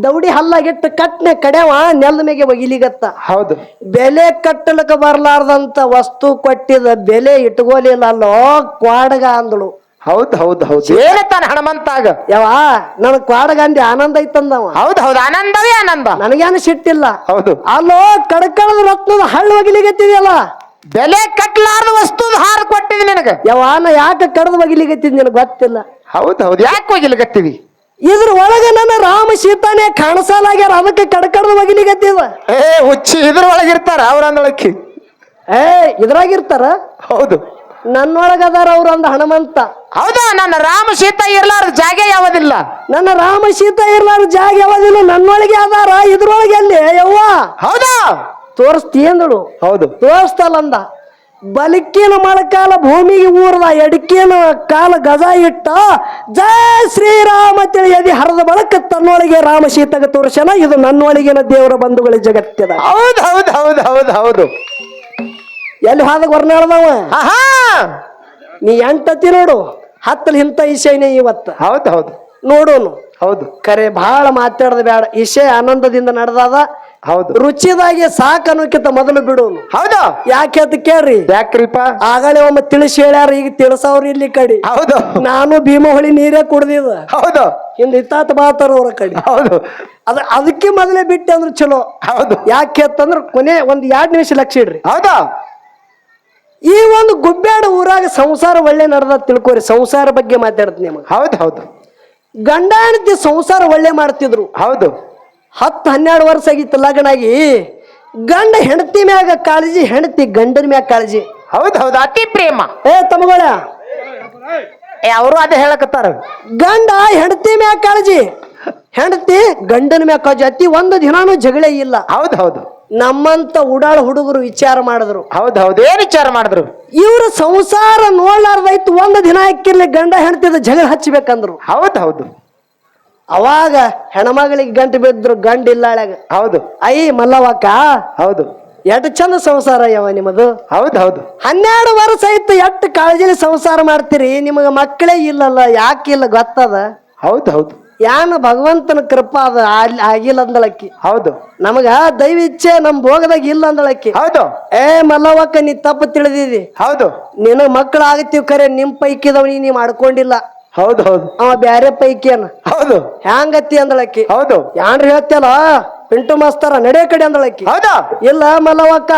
ದೌಡಿ ಹಲ್ಲಾಗಿಟ್ಟು ಕಟ್ನೆ ಕಡೆವ ನೆಲ್ದ ಮ್ಯಾಗೆ ಒಗಿಲಿಗತ್ತ. ಹೌದು ಬೆಲೆ ಕಟ್ಟಲಕ್ಕ ಬರ್ಲಾರ್ದಂತ ವಸ್ತು ಕೊಟ್ಟಿದ ಬೆಲೆ ಇಟ್ಕೋಲಿಲ್ಲ ಅಲ್ಲೋ ಕ್ವಾಡಗ ಅಂದಳು. ಹೌದು ಹೌದು ಹೌದು ಏನತ್ತಾನ ಹನುಮಂತಾಗ? ಯಾವ ನನ್ ಕ್ವಾಡಗ ಅಂದಿ ಆನಂದ ಐತಂದವ. ಹೌದು ಹೌದು ಆನಂದವೇ ಆನಂದ, ನನಗೇನು ಸಿಟ್ಟಿಲ್ಲ. ಹೌದು ಅಲ್ಲೋ ಕಡಕಳದ ರತ್ನದ ಹಳ್ಳ ಒಗಿಲಿಗತ್ತಿದೆಯಲ್ಲ, ಬೆಲೆ ಕಟ್ಲಾರ್ದ ವಸ್ತು ಹಾರ ಕೊಟ್ಟಿದ್ ನಿನಗ. ಯಾವಾನ ಯಾಕೆ ಕಡದ ಒಗಿಲಿಗತ್ತಿದ್ ನಿನಗೆ ಗೊತ್ತಿಲ್ಲ. ಹೌದು ಹೌದು ಯಾಕೆ ಹೋಗಿಲ್ಗತ್ತೀವಿ? ಇದ್ರ ಒಳಗ ನನ್ನ ರಾಮ ಸೀತಾನೇ ಕಾಣಸಲಾಗ್ಯಾರ, ಅದಕ್ಕೆ ಕಡಕಡದ ಒಗಿಲಿಗತ್ತಿದ. ಏ ಹುಚ್ಚಿ ಇದ್ರ ಒಳಗಿರ್ತಾರ ಅವ್ರ ಅಂದಳಕ್ಕಿ. ಇದ್ರಾಗಿರ್ತಾರ. ಹೌದು ನನ್ನೊಳಗ ಅದಾರ ಅವ್ರ ಅಂದ ಹನುಮಂತ. ಹೌದಾ ನನ್ನ ರಾಮ ಸೀತಾ ಇರ್ಲಾರ ಜಾಗ ಯಾವದಿಲ್ಲ. ನನ್ನ ರಾಮ ಸೀತಾ ಇರ್ಲಾರ ಜಾಗ ಯಾವದಿಲ್ಲ, ನನ್ನೊಳಗೆ ಅದಾರ, ಇದ್ರೊಳಗೆ ಅಲ್ಲಿ ಯವ್ವ. ಹೌದಾ ತೋರಿಸ್ತಿ ಅಂದಳು. ಹೌದು ತೋರಿಸ್ತಲ್ಲ ಅಂದ. ಬಲಿಕಿನ ಮೊಳಕಾಲ ಭೂಮಿಗೆ ಊರದ, ಎಡಕಿನ ಕಾಲ ಗಜ ಇಟ್ಟ, ಜಯ ಶ್ರೀರಾಮ ತಿಳಿಯದಿ ಹರದ ಬಳಕ ತನ್ನೊಳಗೆ ರಾಮ ಸೀತಾಗ ತೋರ್ಸನ. ಇದು ನನ್ನೊಳಗಿನ ದೇವರ ಬಂಧುಗಳ ಜಗತ್ತಿದ. ಹೌದು ಹೌದು ಹೌದು ಹೌದು ಹೌದು ಎಲ್ಲಿ ಹಾದಾಗ ಹೊರನಾಳ್ದವ. ಆಹಾ ನೀ ಎಂಟತಿ ನೋಡು, ಹತ್ತಲ್ ಇಂಥ ಇಶೇನೆ ಇವತ್ತ. ಹೌದು ಹೌದು ನೋಡೋನು. ಹೌದು ಕರೆ ಬಹಳ ಮಾತಾಡದ ಬೇಡ, ಇಶೆ ಆನಂದದಿಂದ ನಡೆದಾದ. ಹೌದು ರುಚಿದಾಗಿ ಸಾಕ ಅನ್ನೋಕ್ಕಿಂತ ಮೊದಲು ಬಿಡೋನು. ಹೌದು ಯಾಕೆ ಅಂತ ಕೇಳ್ರಿ. ಯಾಕ್ರಿಪ? ಆಗಲೇ ಒಮ್ಮೆ ತಿಳಿಸಿ ಹೇಳ್ಯಾರ, ಈಗ ತಿಳಿಸವ್ರ ಇಲ್ಲಿ ಕಡೆ. ಹೌದು ನಾನು ಭೀಮಹೊಳಿ ನೀರೇ ಕುಡ್ದಿದ. ಹೌದು ಹಿಂದ ಇತ್ತಾತ ಬಾತಾರ ಅವ್ರ ಕಡೆ. ಹೌದು ಅದಕ್ಕೆ ಮೊದಲೇ ಬಿಟ್ಟೆ ಅಂದ್ರೆ ಚಲೋ. ಹೌದು ಯಾಕೆ ಅಂತಂದ್ರ ಕೊನೆ ಒಂದ್ 2 ನಿಮಿಷ ಲಕ್ಷ ಇಡ್ರಿ. ಹೌದಾ ಈ ಒಂದು ಗುಬ್ಬ್ಯಾಡ ಊರಾಗ ಸಂಸಾರ ಒಳ್ಳೆ ನಡೆದ ತಿಳ್ಕೊರಿ. ಸಂಸಾರ ಬಗ್ಗೆ ಮಾತಾಡ್ತೀನಿ ನಿಮಗೆ. ಹೌದು ಹೌದು ಗಂಡ ಹೆಂಡತಿ ಸಂಸಾರ ಒಳ್ಳೆ ಮಾಡ್ತಿದ್ರು. ಹೌದು 10-12 ವರ್ಷ ಆಗಿತ್ತು ಲಗ್ನ ಆಗಿ. ಗಂಡ ಹೆಂಡತಿ ಮ್ಯಾಗ ಕಾಳಜಿ, ಹೆಂಡತಿ ಗಂಡನ ಮ್ಯಾಗ ಕಾಳಜಿ. ಹೌದು ಹೌದು ಅತಿ ಪ್ರೇಮ. ತಮಗಳ ಅವರು ಅದೇ ಹೇಳಕತ್ತಾರ. ಗಂಡ ಹೆಂಡತಿ ಮ್ಯಾಗ ಕಾಳಜಿ, ಹೆಂಡತಿ ಗಂಡನ ಮ್ಯಾಗ ಕಾಳಜಿ. ಅತಿ ಒಂದು ದಿನಾನು ಜಗಳ ಇಲ್ಲ. ಹೌದು ಹೌದು ನಮ್ಮಂತ ಉಡಾಳ ಹುಡುಗರು ವಿಚಾರ ಮಾಡಿದ್ರು. ಹೌದು ಹೌದು ಏನ್ ವಿಚಾರ ಮಾಡಿದ್ರು? ಇವ್ರ ಸಂಸಾರ ನೋಡ್ಲಾರ್ದಾಯ್ತು, ಒಂದು ದಿನ ಹಾಕಿರ್ಲಿ ಗಂಡ ಹೆಂಡತಿದ ಜಗಳ ಹಚ್ಚಬೇಕಂದ್ರು. ಹೌದು ಹೌದು ಅವಾಗ ಹೆಣ್ಮಗಳಿಗೆ ಗಂಟು ಬಿದ್ರು, ಗಂಡ ಇಲ್ಲಾಳ್ಯಾಗ. ಹೌದು ಐ ಮಲ್ಲವಕ್ಕ, ಹೌದು ಎಟ್ಟು ಚಂದ ಸಂಸಾರ ಯಾವ ನಿಮ್ಮದು. ಹೌದು ಹೌದು 12 ವರ್ಷ ಆಯ್ತು, ಎಟ್ಟು ಕಾಳಜಿಲಿ ಸಂಸಾರ ಮಾಡ್ತೀರಿ, ನಿಮಗ ಮಕ್ಕಳೇ ಇಲ್ಲಲ್ಲ, ಯಾಕಿಲ್ಲ ಗೊತ್ತದ? ಹೌದು ಹೌದು ಯಾನ ಭಗವಂತನ ಕೃಪಾ ಅದ ಆಗಿಲ್ಲ ಅಂದಳಕ್ಕಿ. ಹೌದು ನಮಗ ದೈವ ಇಚ್ಛೆ ನಮ್ ಭೋಗದಾಗ ಇಲ್ಲ ಅಂದಳಕ್ಕಿ. ಹೌದು ಮಲ್ಲವಕ್ಕ ನೀ ತಪ್ಪು ತಿಳಿದಿದಿ. ಹೌದು ನಿನ್ನ ಮಕ್ಕಳು ಆಗತ್ತೀವ್, ಖರೆ ನಿಮ್ ಪೈಕಿದವನಿ ನೀ ಮಾಡ್ಕೊಂಡಿಲ್ಲ. ಹೌದು ಹೌದು ಅವ ಬ್ಯಾರೆ ಪೈಕಿಯನ. ಹೌದು ಹ್ಯಾಂಗತ್ತಿ ಅಂದಳಕ್ಕಿ. ಹೌದು ಯಾನ್ರಿ ಹೇಳ್ತಿಯಲ್ಲ ಪಿಂಟು ಮಾಸ್ತರ ನಡೆ ಕಡೆ ಅಂದಳಕ್ಕಿ. ಹೌದಾ ಇಲ್ಲ ಮಲ್ಲವಕ್ಕ,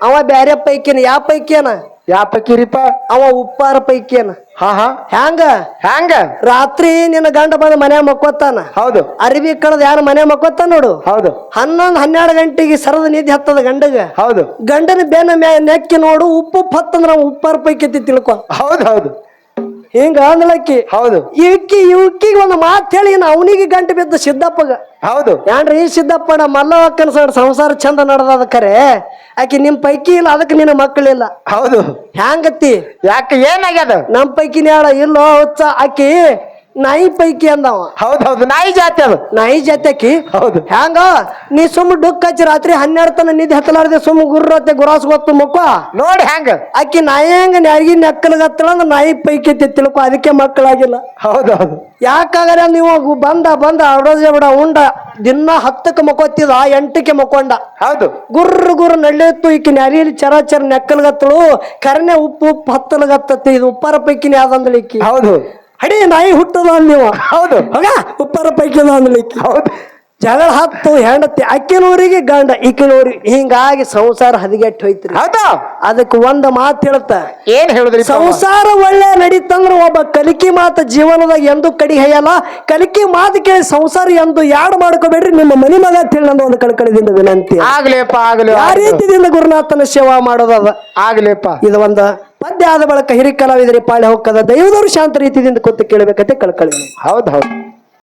ಅವ ಬ್ಯಾರೆ ಪೈಕಿನ. ಯಾವ ಪೈಕಿಯನ? ಯಾವ ಪೈಕಿರಿಪ್ಪ? ಅವ ಉಪ್ಪಾರ ಪೈಕೇನ. ಹಾ ಹಾ. ಹ್ಯಾಂಗ ಹ್ಯಾಂಗ? ರಾತ್ರಿ ನಿನ್ನ ಗಂಡ ಬಂದ ಮನೆ ಮಕ್ಕೋತಾನ. ಹೌದು. ಅರಿವಿ ಕಳದ ಯಾರು ಮನೆ ಮಕ್ಕೋತಾನ ನೋಡು. ಹೌದು. 11-12 ಗಂಟೆಗೆ ಸರದ ನಿದ್ದೆ ಹತ್ತದ ಗಂಡಗ. ಹೌದು. ಗಂಡನ ಬೆನ್ನ ನೆಕ್ಕಿ ನೋಡು, ಉಪ್ಪು ಹತ್ತಂದ್ರ ಉಪ್ಪಾರ ಪೈಕಿ ಎತ್ತಿ ತಿಳ್ಕೊ. ಹೌದು ಹೌದು. ಹಿಂಗ ಅಂದ್ಲಕ್ಕಿ. ಹೌದು. ಇವಕ್ಕಿಗೆ ಒಂದು ಮಾತು ಹೇಳಿ ಅವನಿಗೆ ಗಂಟೆ ಬಿದ್ದ ಸಿದ್ದಪ್ಪಗ. ಹೌದು. ಯಾನ್ರಿ ಸಿದ್ದಪ್ಪಣ ಮಲ್ಲವಕ್ಕನ ಸಂಸಾರ ಚಂದ ನಡೆದ ಕರೆ, ಆಕಿ ನಿಮ್ ಪೈಕಿ ಇಲ್ಲ, ಅದಕ್ಕೆ ನಿನ್ನ ಮಕ್ಕಳಿಲ್ಲ. ಹೌದು. ಹ್ಯಾಂಗತ್ತಿ? ಯಾಕೆ ಏನಾಗ್ಯದ? ನಮ್ ಪೈಕಿ ನ್ಯಾಳ ಇಲ್ಲೋ ಹುಚ್ಚ, ಆಕಿ ನಾಯಿ ಪೈಕಿ ಅಂದವ. ಹೌದು ಹೌದು, ನಾಯಿ ಜಾತಿ ಅದು. ನಾಯಿ ಜಾತ್ಯಾಕಿ. ಹೌದು. ಹ್ಯಾಂಗ ನೀ ಸುಮ್ ಡುಕ್ ಹಚ್ಚಿ ರಾತ್ರಿ 12 ತನ ನಿದ್ದೆ ಹತ್ತಲಾರ್ದೆ ಸುಮ್ ಗುರ್ರತ್ತೆ ಗುರಾಸ್ ಗೊತ್ತು ಮುಕ್ಕ ನೋಡಿ ಹ್ಯಾಂಗ. ಆಕಿ ನಾಯಿ ಹೆಂಗ ನ್ಯಾಗಿ ನೆಕ್ಕಲ್ಗತ್ತಳ ಅಂದ್ರ ನಾಯಿ ಪೈಕಿ ತಿಳ್ಕೊ, ಅದಕ್ಕೆ ಮಕ್ಕಳಾಗಿಲ್ಲ. ಹೌದು ಹೌದು. ಯಾಕಾಗಲ್ಲ ನೀವು ಬಂದ ಅಡೋಜೆ ಬಿಡ ಉಂಡ ದಿನ 10ಕ್ಕೆ ಮಕ್ಕೋತಿದ 8ಕ್ಕೆ ಮಕ್ಕೊಂಡ. ಹೌದು. ಗುರ್ರ ನಳ್ಳಿತ್ತು ಈಕಿ ನ್ಯಾಲಿ ಚರ ನೆಕ್ಕಲ್ಗತ್ತಳು, ಕರನೆ ಉಪ್ಪು ಹತ್ತಲ್ಗತ್ತತಿ. ಇದು ಉಪ್ಪಾರ ಪೈಕಿನಿ ಯಾವ್ದಂದ್ಲಿ ಈಕಿ. ಹೌದು. ಹಡಿ ನಾಯಿ ಹುಟ್ಟದ ನೀವು. ಹೌದು. ಹೋಗ ಉಪ್ಪಾರ ಪೈಕಿದ ಅಂದ್ಲಿಕ್ಕಿ. ಹೌದು. ಜಗಳ ಹತ್ತು ಹೆಂಡತಿ, ಅಕ್ಕಿನೂರಿಗೆ ಗಂಡ ಈಕಿನೂರಿಗೆ, ಹಿಂಗಾಗಿ ಸಂಸಾರ ಹದಗೆಟ್ಟು ಹೋಯ್ತ್ರಿ. ಹೌದು. ಅದಕ್ಕೆ ಒಂದ್ ಮಾತು ಹೇಳುತ್ತ, ಏನ್ ಹೇಳಿದ್ರಿ? ಸಂಸಾರ ಒಳ್ಳೆ ನಡೀತಂದ್ರ ಒಬ್ಬ ಕಲಿಕೆ ಮಾತು ಜೀವನದಾಗ ಎಂದು ಕಡಿ ಹಯ್ಯಲ್ಲ. ಕಲಿಕೆ ಮಾತು ಕೇಳಿ ಸಂಸಾರ ಎಂದು ಯಾಡ್ ಮಾಡ್ಕೋಬೇಡ್ರಿ. ನಿಮ್ಮ ಮನಿ ಮಗ ತಿಳಿ ನಂದು ಒಂದು ಕಳಕಳಿದಿಂದ ವಿನಂತಿ. ಆಗ್ಲೇಪ್ಪ ಆಗ್ಲಿ. ಆ ರೀತಿಯಿಂದ ಗುರುನಾಥನ ಸೇವಾ ಮಾಡೋದದ. ಆಗ್ಲೇಪ್ಪ. ಇದು ಒಂದು ಪದ್ಯ ಆದ ಬಳಿಕ ಹಿರಿ ಕಲಾವಿದರಿ ಪಾಳೆ ಹೋಗ್ತದ. ದೈವದವರು ಶಾಂತ ರೀತಿಯಿಂದ ಕೂತು ಕೇಳಬೇಕಂತೆ ಕಳಕಳಿ. ಹೌದು ಹೌದು.